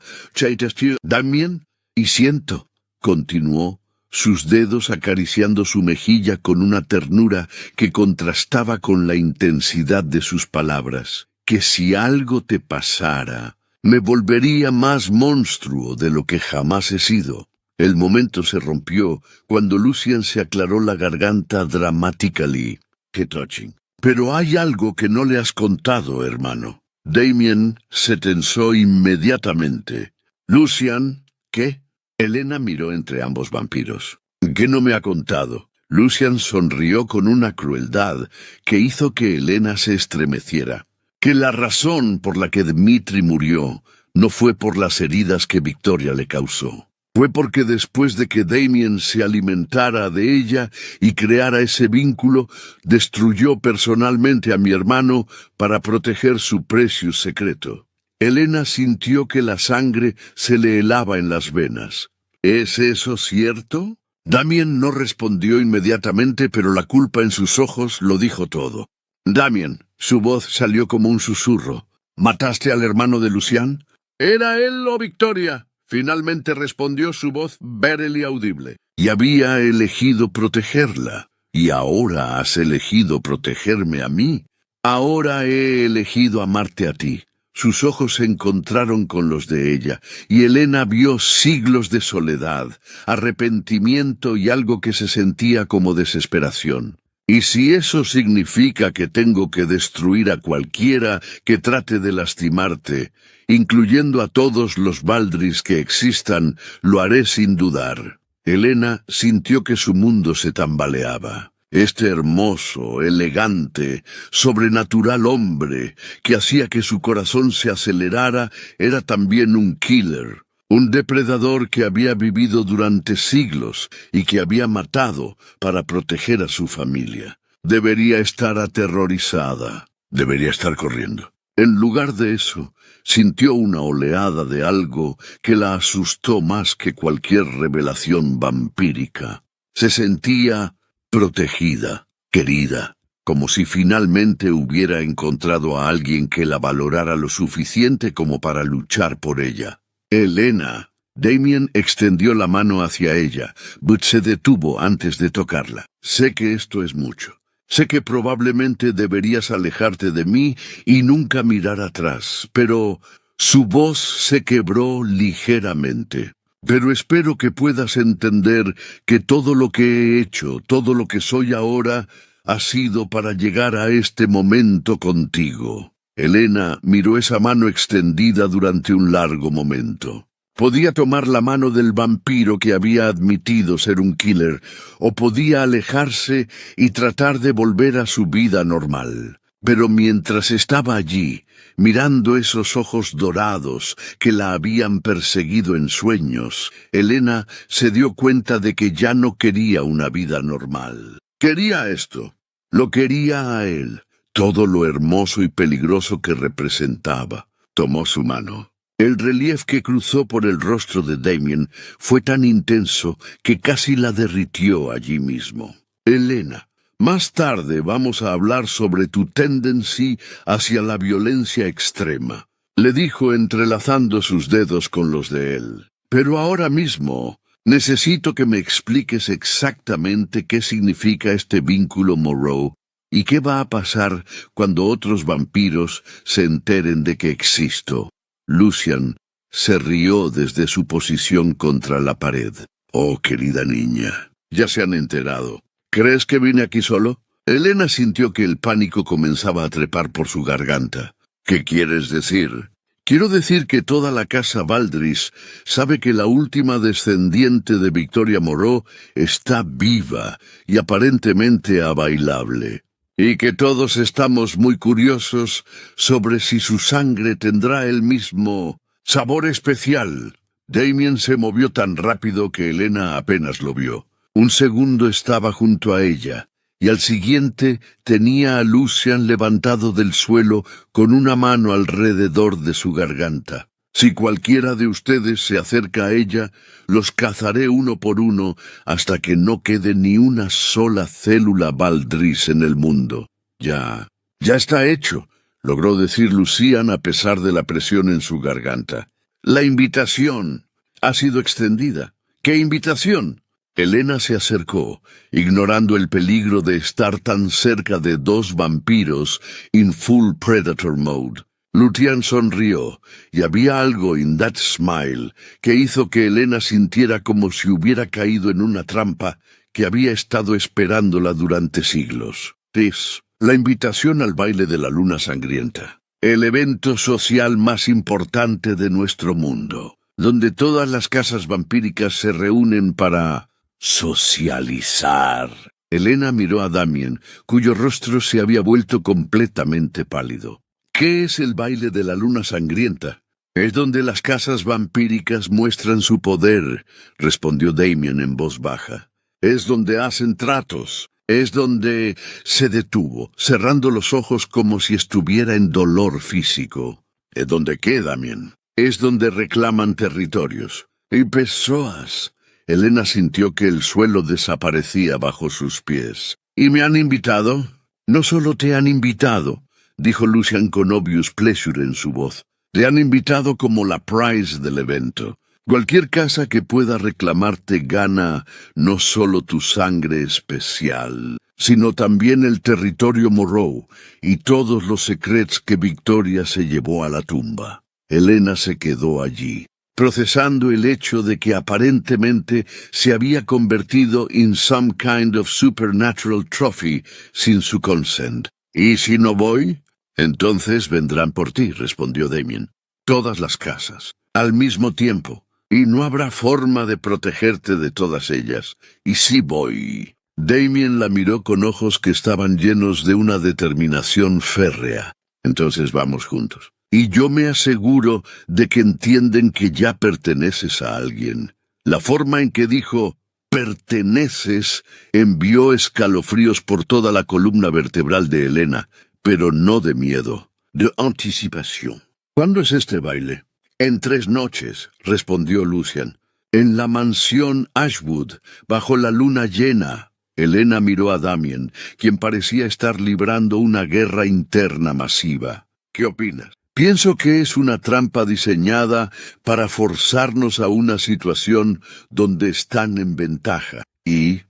Damián, y siento, continuó, sus dedos acariciando su mejilla con una ternura que contrastaba con la intensidad de sus palabras, que si algo te pasara, me volvería más monstruo de lo que jamás he sido. El momento se rompió cuando Lucian se aclaró la garganta dramáticamente. ¡Qué touching! Pero hay algo que no le has contado, hermano. Damián se tensó inmediatamente. Lucian, ¿qué? Elena miró entre ambos vampiros. ¿Qué no me ha contado? Lucian sonrió con una crueldad que hizo que Elena se estremeciera. Que la razón por la que Dmitri murió no fue por las heridas que Victoria le causó. Fue porque después de que Damián se alimentara de ella y creara ese vínculo, destruyó personalmente a mi hermano para proteger su precious secreto. Elena sintió que la sangre se le helaba en las venas. ¿Es eso cierto? Damián no respondió inmediatamente, pero la culpa en sus ojos lo dijo todo. Damián, su voz salió como un susurro. ¿Mataste al hermano de Lucian? ¿Era él o Victoria? Finalmente respondió su voz barely audible. Y había elegido protegerla. Y ahora has elegido protegerme a mí. Ahora he elegido amarte a ti. Sus ojos se encontraron con los de ella, y Elena vio siglos de soledad, arrepentimiento y algo que se sentía como desesperación. Y si eso significa que tengo que destruir a cualquiera que trate de lastimarte, incluyendo a todos los Valdris que existan, lo haré sin dudar. Elena sintió que su mundo se tambaleaba. Este hermoso, elegante, sobrenatural hombre que hacía que su corazón se acelerara era también un killer, un depredador que había vivido durante siglos y que había matado para proteger a su familia. Debería estar aterrorizada, debería estar corriendo. En lugar de eso, sintió una oleada de algo que la asustó más que cualquier revelación vampírica. Se sentía protegida, querida, como si finalmente hubiera encontrado a alguien que la valorara lo suficiente como para luchar por ella. Elena. Damien extendió la mano hacia ella, but se detuvo antes de tocarla. Sé que esto es mucho. Sé que probablemente deberías alejarte de mí y nunca mirar atrás, pero su voz se quebró ligeramente. Pero espero que puedas entender que todo lo que he hecho, todo lo que soy ahora, ha sido para llegar a este momento contigo. Elena miró esa mano extendida durante un largo momento. Podía tomar la mano del vampiro que había admitido ser un killer, o podía alejarse y tratar de volver a su vida normal. Pero mientras estaba allí, mirando esos ojos dorados que la habían perseguido en sueños, Elena se dio cuenta de que ya no quería una vida normal. Quería esto. Lo quería a él, todo lo hermoso y peligroso que representaba. Tomó su mano. El relieve que cruzó por el rostro de Damien fue tan intenso que casi la derritió allí mismo. Elena, más tarde vamos a hablar sobre tu tendencia hacia la violencia extrema, le dijo entrelazando sus dedos con los de él. Pero ahora mismo necesito que me expliques exactamente qué significa este vínculo Moreau y qué va a pasar cuando otros vampiros se enteren de que existo. Lucian se rió desde su posición contra la pared. Oh, querida niña, ya se han enterado. ¿Crees que vine aquí solo? Elena sintió que el pánico comenzaba a trepar por su garganta. ¿Qué quieres decir? Quiero decir que toda la casa Valdris sabe que la última descendiente de Victoria Moreau está viva y aparentemente bailable. Y que todos estamos muy curiosos sobre si su sangre tendrá el mismo sabor especial. Damien se movió tan rápido que Elena apenas lo vio. Un segundo estaba junto a ella, y al siguiente tenía a Lucian levantado del suelo con una mano alrededor de su garganta. Si cualquiera de ustedes se acerca a ella, los cazaré uno por uno hasta que no quede ni una sola célula Valdris en el mundo. Ya está hecho, logró decir Lucian a pesar de la presión en su garganta. La invitación ha sido extendida. ¿Qué invitación? Elena se acercó, ignorando el peligro de estar tan cerca de dos vampiros in full predator mode. Lucian sonrió, y había algo en that smile que hizo que Elena sintiera como si hubiera caído en una trampa que había estado esperándola durante siglos. Es la invitación al baile de la luna sangrienta, el evento social más importante de nuestro mundo, donde todas las casas vampíricas se reúnen para socializar. Elena miró a Damien, cuyo rostro se había vuelto completamente pálido. ¿Qué es el baile de la luna sangrienta? Es donde las casas vampíricas muestran su poder, respondió Damien en voz baja. Es donde hacen tratos. Es donde se detuvo, cerrando los ojos como si estuviera en dolor físico. ¿Es donde qué, Damien? Es donde reclaman territorios. Y personas. Elena sintió que el suelo desaparecía bajo sus pies. ¿Y me han invitado? No solo te han invitado, dijo Lucian con obvious pleasure en su voz. Te han invitado como la prize del evento. Cualquier casa que pueda reclamarte gana no solo tu sangre especial, sino también el territorio Moreau y todos los secrets que Victoria se llevó a la tumba. Elena se quedó allí, procesando el hecho de que aparentemente se había convertido en some kind of supernatural trophy sin su consent. ¿Y si no voy? Entonces vendrán por ti, respondió Damien. Todas las casas, al mismo tiempo. Y no habrá forma de protegerte de todas ellas. Y si voy, Damien la miró con ojos que estaban llenos de una determinación férrea. Entonces vamos juntos. Y yo me aseguro de que entienden que ya perteneces a alguien. La forma en que dijo «perteneces» envió escalofríos por toda la columna vertebral de Helena, pero no de miedo, de anticipación. ¿Cuándo es este baile? En 3 noches, respondió Lucian. En la mansión Ashwood, bajo la luna llena. Helena miró a Damien, quien parecía estar librando una guerra interna masiva. ¿Qué opinas? Pienso que es una trampa diseñada para forzarnos a una situación donde están en ventaja. Y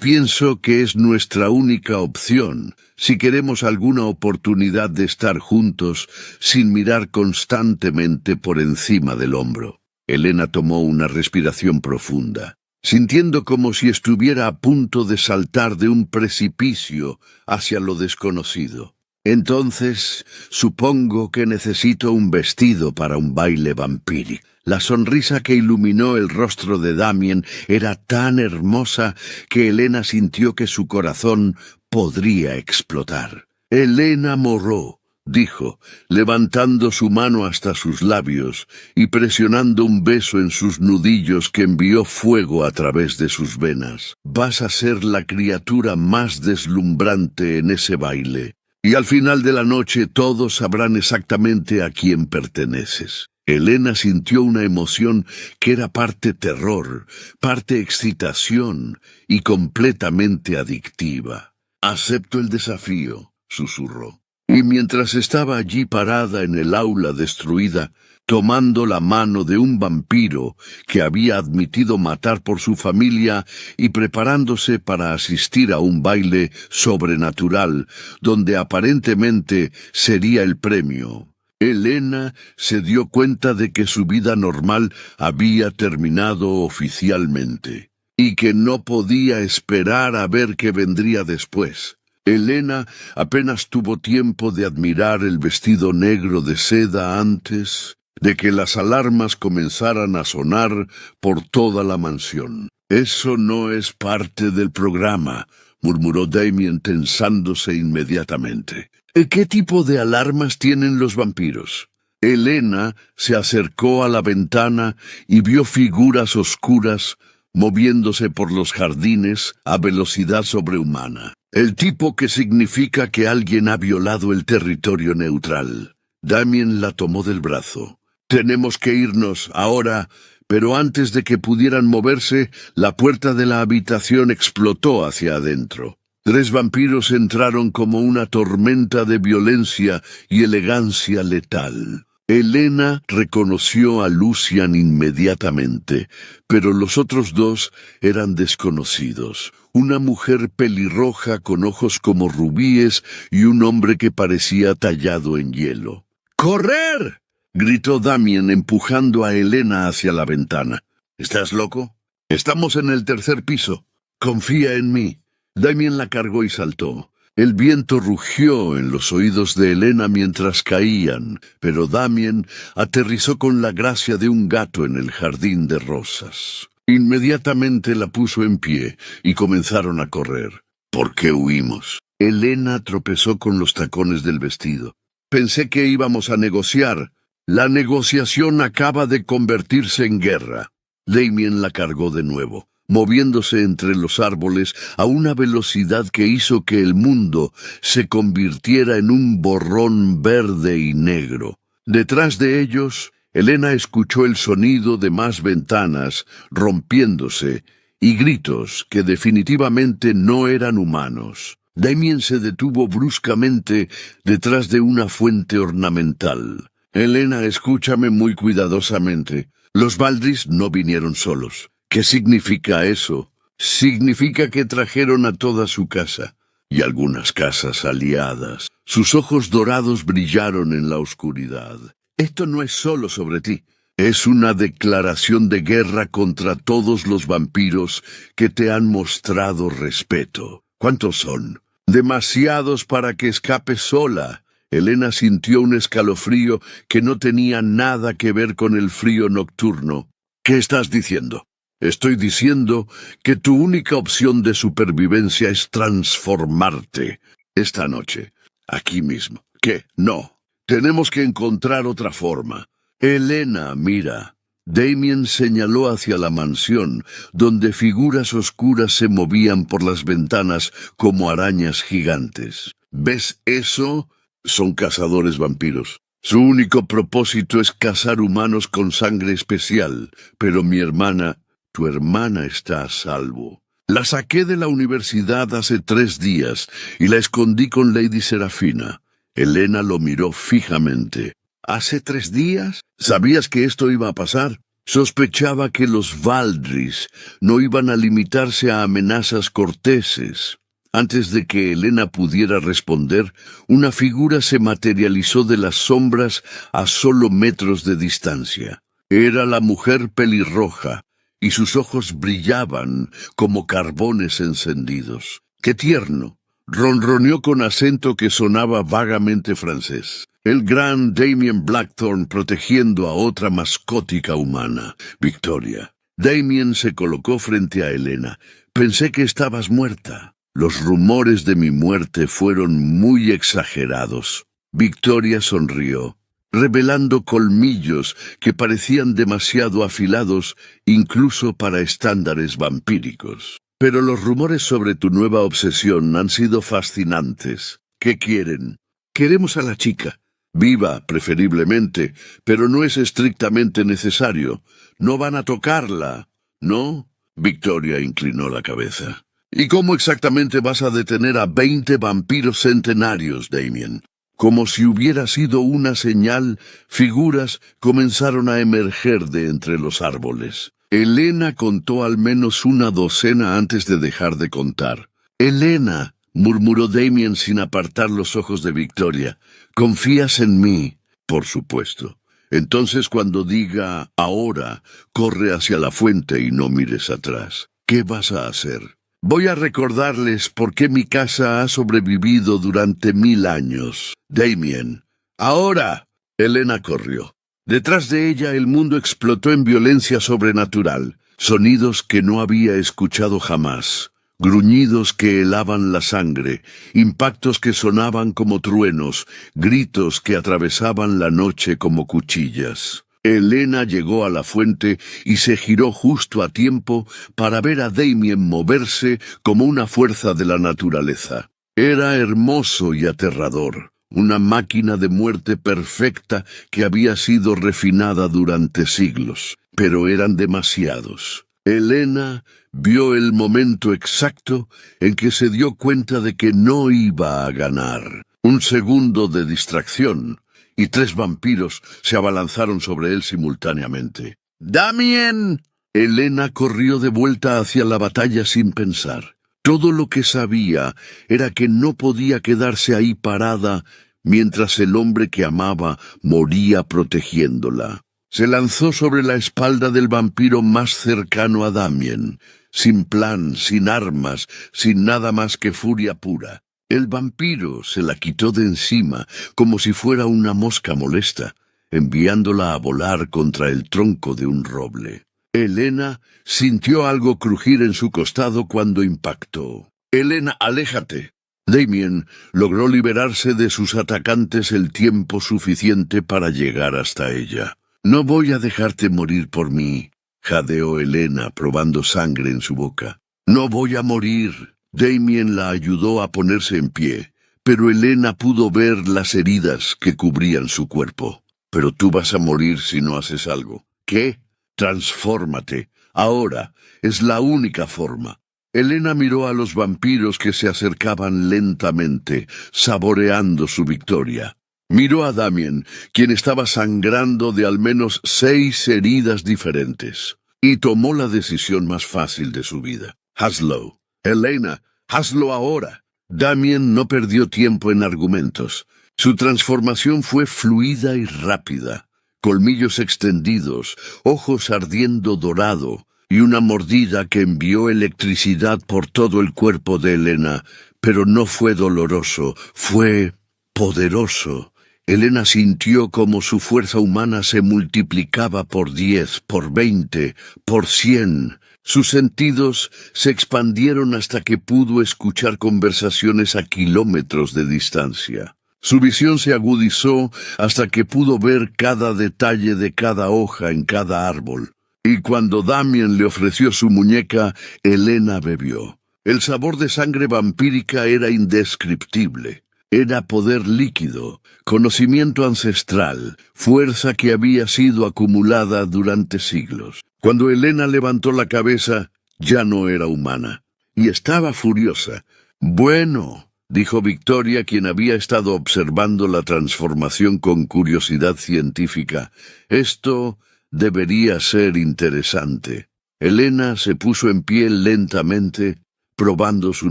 pienso que es nuestra única opción, si queremos alguna oportunidad de estar juntos sin mirar constantemente por encima del hombro. Helena tomó una respiración profunda, sintiendo como si estuviera a punto de saltar de un precipicio hacia lo desconocido. Entonces, supongo que necesito un vestido para un baile vampírico. La sonrisa que iluminó el rostro de Damien era tan hermosa que Helena sintió que su corazón podría explotar. Helena Moreau, dijo, levantando su mano hasta sus labios y presionando un beso en sus nudillos que envió fuego a través de sus venas. Vas a ser la criatura más deslumbrante en ese baile. Y al final de la noche todos sabrán exactamente a quién perteneces. Helena sintió una emoción que era parte terror, parte excitación y completamente adictiva. «Acepto el desafío», susurró. Y mientras estaba allí parada en el aula destruida, tomando la mano de un vampiro que había admitido matar por su familia y preparándose para asistir a un baile sobrenatural, donde aparentemente sería el premio, Helena se dio cuenta de que su vida normal había terminado oficialmente, y que no podía esperar a ver qué vendría después. Helena apenas tuvo tiempo de admirar el vestido negro de seda antes de que las alarmas comenzaran a sonar por toda la mansión. «Eso no es parte del programa», murmuró Damien tensándose inmediatamente. «¿Qué tipo de alarmas tienen los vampiros?» Helena se acercó a la ventana y vio figuras oscuras moviéndose por los jardines a velocidad sobrehumana. «El tipo que significa que alguien ha violado el territorio neutral». Damien la tomó del brazo. «Tenemos que irnos ahora», pero antes de que pudieran moverse, la puerta de la habitación explotó hacia adentro. 3 vampiros entraron como una tormenta de violencia y elegancia letal. Helena reconoció a Lucian inmediatamente, pero los otros 2 eran desconocidos. Una mujer pelirroja con ojos como rubíes y un hombre que parecía tallado en hielo. «¡Correr!», gritó Damien empujando a Helena hacia la ventana. «¿Estás loco? Estamos en el 3er piso. Confía en mí». Damien la cargó y saltó. El viento rugió en los oídos de Helena mientras caían, pero Damien aterrizó con la gracia de un gato en el jardín de rosas. Inmediatamente la puso en pie y comenzaron a correr. «¿Por qué huimos?» Helena tropezó con los tacones del vestido. «Pensé que íbamos a negociar. La negociación acaba de convertirse en guerra». Damien la cargó de nuevo, moviéndose entre los árboles a una velocidad que hizo que el mundo se convirtiera en un borrón verde y negro. Detrás de ellos, Helena escuchó el sonido de más ventanas rompiéndose y gritos que definitivamente no eran humanos. Damien se detuvo bruscamente detrás de una fuente ornamental. «Helena, escúchame muy cuidadosamente. Los Valdris no vinieron solos». «¿Qué significa eso?» «Significa que trajeron a toda su casa, y algunas casas aliadas». Sus ojos dorados brillaron en la oscuridad. «Esto no es solo sobre ti. Es una declaración de guerra contra todos los vampiros que te han mostrado respeto». «¿Cuántos son?» «Demasiados para que escapes sola». Helena sintió un escalofrío que no tenía nada que ver con el frío nocturno. «¿Qué estás diciendo?» Estoy diciendo que tu única opción de supervivencia es transformarte. Esta noche, aquí mismo. ¿Qué? No. Tenemos que encontrar otra forma. Elena, mira. Damien señaló hacia la mansión, donde figuras oscuras se movían por las ventanas como arañas gigantes. ¿Ves eso? Son cazadores vampiros. Su único propósito es cazar humanos con sangre especial, pero mi hermana, tu hermana está a salvo. La saqué de la universidad hace 3 días y la escondí con Lady Serafina. Elena lo miró fijamente. ¿Hace 3 días? ¿Sabías que esto iba a pasar? Sospechaba que los Valdris no iban a limitarse a amenazas corteses. Antes de que Elena pudiera responder, una figura se materializó de las sombras a solo metros de distancia. Era la mujer pelirroja, y sus ojos brillaban como carbones encendidos. ¡Qué tierno! Ronroneó con acento que sonaba vagamente francés. El gran Damien Blackthorne protegiendo a otra mascótica humana, Victoria. Damien se colocó frente a Elena. Pensé que estabas muerta. Los rumores de mi muerte fueron muy exagerados. Victoria sonrió, revelando colmillos que parecían demasiado afilados incluso para estándares vampíricos. Pero los rumores sobre tu nueva obsesión han sido fascinantes. ¿Qué quieren? Queremos a la chica. Viva, preferiblemente, pero no es estrictamente necesario. No van a tocarla, ¿no? Victoria inclinó la cabeza. ¿Y cómo exactamente vas a detener a 20 vampiros centenarios, Damien? Como si hubiera sido una señal, figuras comenzaron a emerger de entre los árboles. Elena contó al menos una docena antes de dejar de contar. «Elena», murmuró Damien sin apartar los ojos de Victoria, «¿confías en mí?» «Por supuesto». «Entonces cuando diga ahora, corre hacia la fuente y no mires atrás. ¿Qué vas a hacer?» «Voy a recordarles por qué mi casa ha sobrevivido durante 1000 años. Damien». «Ahora». Elena corrió. Detrás de ella el mundo explotó en violencia sobrenatural, sonidos que no había escuchado jamás, gruñidos que helaban la sangre, impactos que sonaban como truenos, gritos que atravesaban la noche como cuchillas. Elena llegó a la fuente y se giró justo a tiempo para ver a Damien moverse como una fuerza de la naturaleza. Era hermoso y aterrador. Una máquina de muerte perfecta que había sido refinada durante siglos, pero eran demasiados. Elena vio el momento exacto en que se dio cuenta de que no iba a ganar. Un segundo de distracción, y 3 vampiros se abalanzaron sobre él simultáneamente. ¡Damien! Elena corrió de vuelta hacia la batalla sin pensar. Todo lo que sabía era que no podía quedarse ahí parada mientras el hombre que amaba moría protegiéndola. Se lanzó sobre la espalda del vampiro más cercano a Damien, sin plan, sin armas, sin nada más que furia pura. El vampiro se la quitó de encima como si fuera una mosca molesta, enviándola a volar contra el tronco de un roble. Elena sintió algo crujir en su costado cuando impactó. «Elena, aléjate». Damien logró liberarse de sus atacantes el tiempo suficiente para llegar hasta ella. «No voy a dejarte morir por mí», jadeó Elena, probando sangre en su boca. «No voy a morir». Damien la ayudó a ponerse en pie, pero Elena pudo ver las heridas que cubrían su cuerpo. «Pero tú vas a morir si no haces algo». «¿Qué?» «Transfórmate. Ahora. Es la única forma». Elena miró a los vampiros que se acercaban lentamente, saboreando su victoria. Miró a Damien, quien estaba sangrando de al menos 6 heridas diferentes, y tomó la decisión más fácil de su vida. «Hazlo. Elena, hazlo ahora». Damien no perdió tiempo en argumentos. Su transformación fue fluida y rápida. Colmillos extendidos, ojos ardiendo dorado, y una mordida que envió electricidad por todo el cuerpo de Elena, pero no fue doloroso, fue poderoso. Elena sintió como su fuerza humana se multiplicaba por 10, por 20, por 100. Sus sentidos se expandieron hasta que pudo escuchar conversaciones a kilómetros de distancia. Su visión se agudizó hasta que pudo ver cada detalle de cada hoja en cada árbol. Y cuando Damien le ofreció su muñeca, Elena bebió. El sabor de sangre vampírica era indescriptible. Era poder líquido, conocimiento ancestral, fuerza que había sido acumulada durante siglos. Cuando Elena levantó la cabeza, ya no era humana, y estaba furiosa. «Bueno», dijo Victoria, quien había estado observando la transformación con curiosidad científica, «esto debería ser interesante». Elena se puso en pie lentamente, probando su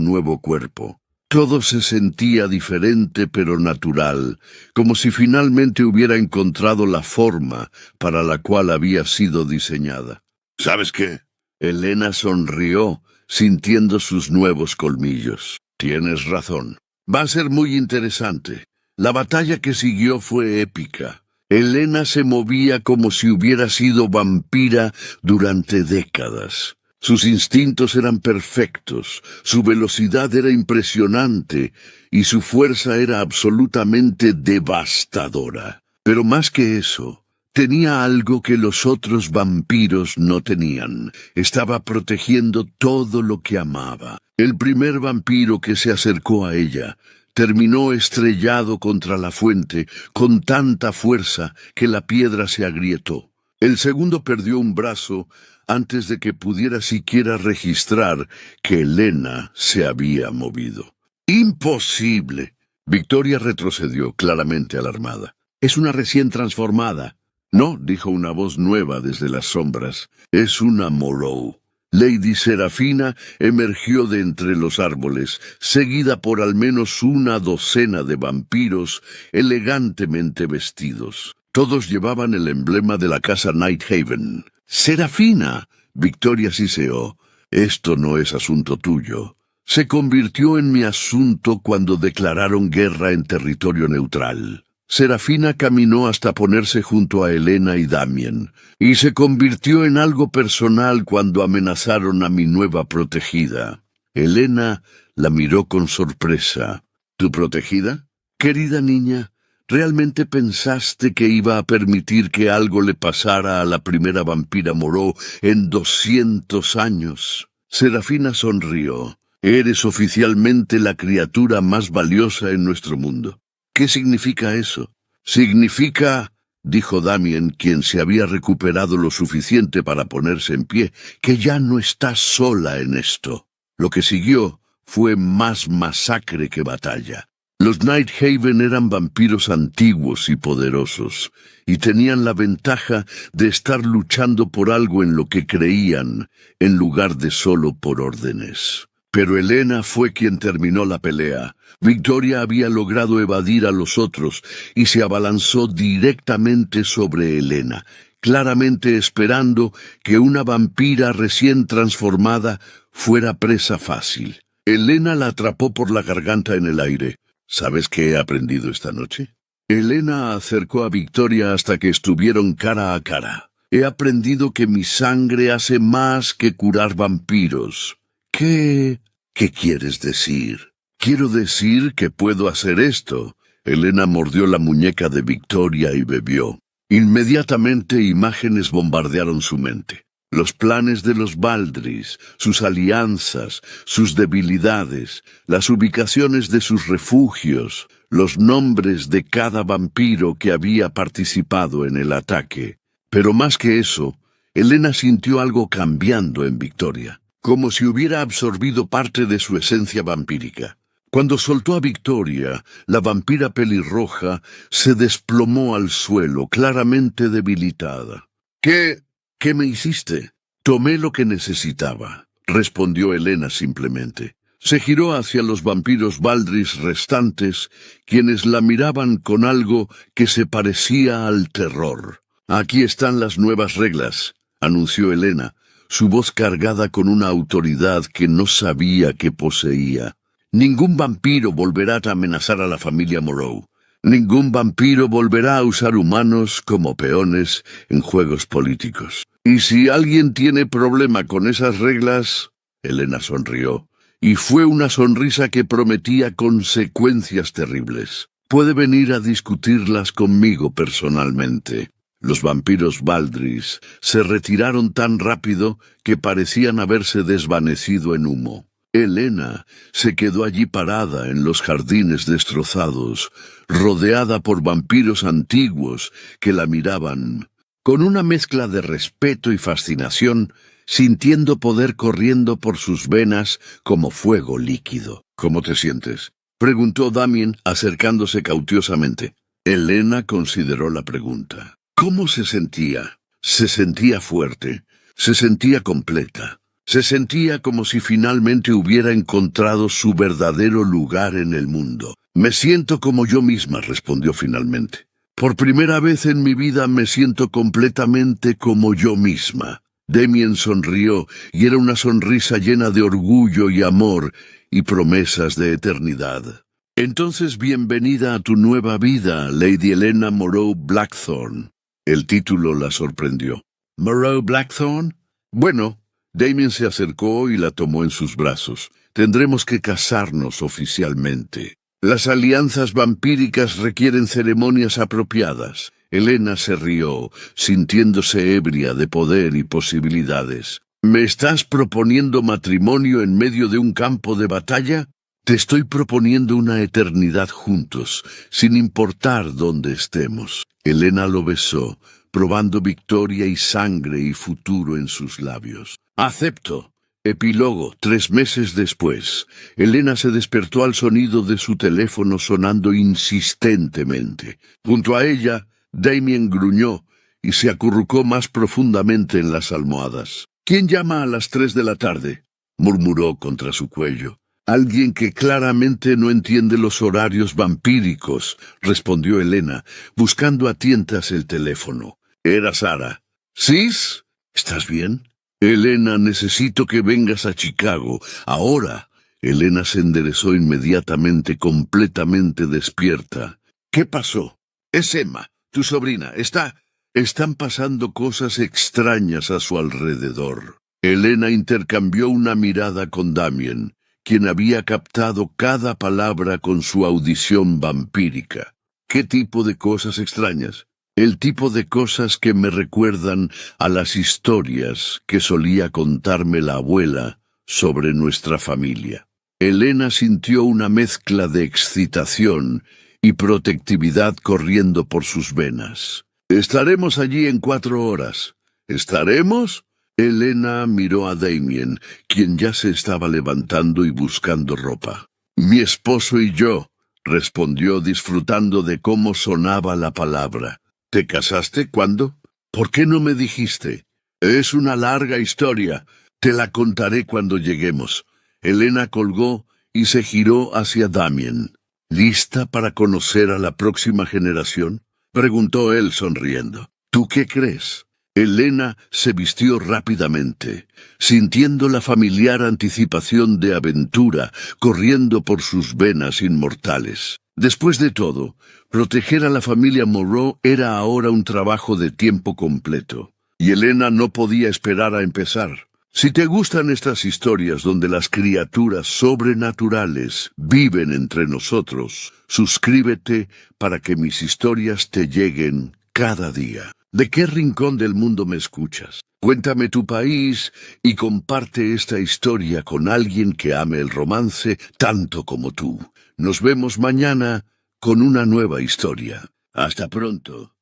nuevo cuerpo. Todo se sentía diferente pero natural, como si finalmente hubiera encontrado la forma para la cual había sido diseñada. «¿Sabes qué?» Elena sonrió, sintiendo sus nuevos colmillos. «Tienes razón. Va a ser muy interesante». La batalla que siguió fue épica. Elena se movía como si hubiera sido vampira durante décadas. Sus instintos eran perfectos, su velocidad era impresionante y su fuerza era absolutamente devastadora. Pero más que eso, tenía algo que los otros vampiros no tenían. Estaba protegiendo todo lo que amaba. El primer vampiro que se acercó a ella terminó estrellado contra la fuente con tanta fuerza que la piedra se agrietó. El segundo perdió un brazo antes de que pudiera siquiera registrar que Elena se había movido. ¡Imposible! Victoria retrocedió, claramente alarmada. «Es una recién transformada». «No», dijo una voz nueva desde las sombras. «Es una Moreau». Lady Serafina emergió de entre los árboles, seguida por al menos una docena de vampiros elegantemente vestidos. Todos llevaban el emblema de la casa Nighthaven. «¡Serafina!», Victoria siseó. «Esto no es asunto tuyo». Se convirtió en mi asunto cuando declararon guerra en territorio neutral. Serafina caminó hasta ponerse junto a Elena y Damien, y se convirtió en algo personal cuando amenazaron a mi nueva protegida. Elena la miró con sorpresa. «¿Tu protegida? Querida niña, ¿realmente pensaste que iba a permitir que algo le pasara a la primera vampira Moreau en 200 años? Serafina sonrió. «Eres oficialmente la criatura más valiosa en nuestro mundo». «¿Qué significa eso?» «Significa», dijo Damien, quien se había recuperado lo suficiente para ponerse en pie, «que ya no estás sola en esto». Lo que siguió fue más masacre que batalla. Los Nighthaven eran vampiros antiguos y poderosos, y tenían la ventaja de estar luchando por algo en lo que creían, en lugar de solo por órdenes. Pero Elena fue quien terminó la pelea. Victoria había logrado evadir a los otros y se abalanzó directamente sobre Elena, claramente esperando que una vampira recién transformada fuera presa fácil. Elena la atrapó por la garganta en el aire. «¿Sabes qué he aprendido esta noche?» Elena acercó a Victoria hasta que estuvieron cara a cara. «He aprendido que mi sangre hace más que curar vampiros». «¿Qué quieres decir?» «Quiero decir que puedo hacer esto». Elena mordió la muñeca de Victoria y bebió. Inmediatamente imágenes bombardearon su mente. Los planes de los Valdris, sus alianzas, sus debilidades, las ubicaciones de sus refugios, los nombres de cada vampiro que había participado en el ataque. Pero más que eso, Elena sintió algo cambiando en Victoria, como si hubiera absorbido parte de su esencia vampírica. Cuando soltó a Victoria, la vampira pelirroja se desplomó al suelo, claramente debilitada. ¿Qué me hiciste?» «Tomé lo que necesitaba», respondió Elena simplemente. Se giró hacia los vampiros Valdris restantes, quienes la miraban con algo que se parecía al terror. «Aquí están las nuevas reglas», anunció Elena, su voz cargada con una autoridad que no sabía que poseía. «Ningún vampiro volverá a amenazar a la familia Moreau. Ningún vampiro volverá a usar humanos como peones en juegos políticos. Y si alguien tiene problema con esas reglas, Elena sonrió, y fue una sonrisa que prometía consecuencias terribles. Puede venir a discutirlas conmigo personalmente. Los vampiros Valdris se retiraron tan rápido que parecían haberse desvanecido en humo. Elena se quedó allí parada en los jardines destrozados, rodeada por vampiros antiguos que la miraban con una mezcla de respeto y fascinación, sintiendo poder corriendo por sus venas como fuego líquido. ¿Cómo te sientes?, preguntó Damien, acercándose cautelosamente. Elena consideró la pregunta. ¿Cómo se sentía? Se sentía fuerte, se sentía completa. Se sentía como si finalmente hubiera encontrado su verdadero lugar en el mundo. Me siento como yo misma, respondió finalmente. Por primera vez en mi vida me siento completamente como yo misma. Damien sonrió, y era una sonrisa llena de orgullo y amor y promesas de eternidad. Entonces, bienvenida a tu nueva vida, Lady Elena Moreau Blackthorne. El título la sorprendió. ¿Moreau Blackthorne? Bueno. Damien se acercó y la tomó en sus brazos. Tendremos que casarnos oficialmente. Las alianzas vampíricas requieren ceremonias apropiadas. Elena se rió, sintiéndose ebria de poder y posibilidades. ¿Me estás proponiendo matrimonio en medio de un campo de batalla? Te estoy proponiendo una eternidad juntos, sin importar dónde estemos. Elena lo besó, probando victoria y sangre y futuro en sus labios. Acepto. Epílogo. 3 meses después, Elena se despertó al sonido de su teléfono sonando insistentemente. Junto a ella, Damien gruñó y se acurrucó más profundamente en las almohadas. ¿Quién llama a las 3 de la tarde?, murmuró contra su cuello. Alguien que claramente no entiende los horarios vampíricos, respondió Elena, buscando a tientas el teléfono. Era Sara. ¿Sis? ¿Estás bien? Elena, necesito que vengas a Chicago. Ahora. Elena se enderezó inmediatamente, completamente despierta. ¿Qué pasó? Es Emma, tu sobrina. Están pasando cosas extrañas a su alrededor. Elena intercambió una mirada con Damien, quien había captado cada palabra con su audición vampírica. ¿Qué tipo de cosas extrañas? El tipo de cosas que me recuerdan a las historias que solía contarme la abuela sobre nuestra familia. Elena sintió una mezcla de excitación y protectividad corriendo por sus venas. Estaremos allí en 4 horas. ¿Estaremos? Elena miró a Damien, quien ya se estaba levantando y buscando ropa. Mi esposo y yo, respondió disfrutando de cómo sonaba la palabra. ¿Te casaste cuándo? ¿Por qué no me dijiste? Es una larga historia. Te la contaré cuando lleguemos. Elena colgó y se giró hacia Damien. ¿Lista para conocer a la próxima generación?, preguntó él sonriendo. ¿Tú qué crees? Elena se vistió rápidamente, sintiendo la familiar anticipación de aventura corriendo por sus venas inmortales. Después de todo, proteger a la familia Moreau era ahora un trabajo de tiempo completo, y Elena no podía esperar a empezar. Si te gustan estas historias donde las criaturas sobrenaturales viven entre nosotros, suscríbete para que mis historias te lleguen cada día. ¿De qué rincón del mundo me escuchas? Cuéntame tu país y comparte esta historia con alguien que ame el romance tanto como tú. Nos vemos mañana con una nueva historia. Hasta pronto.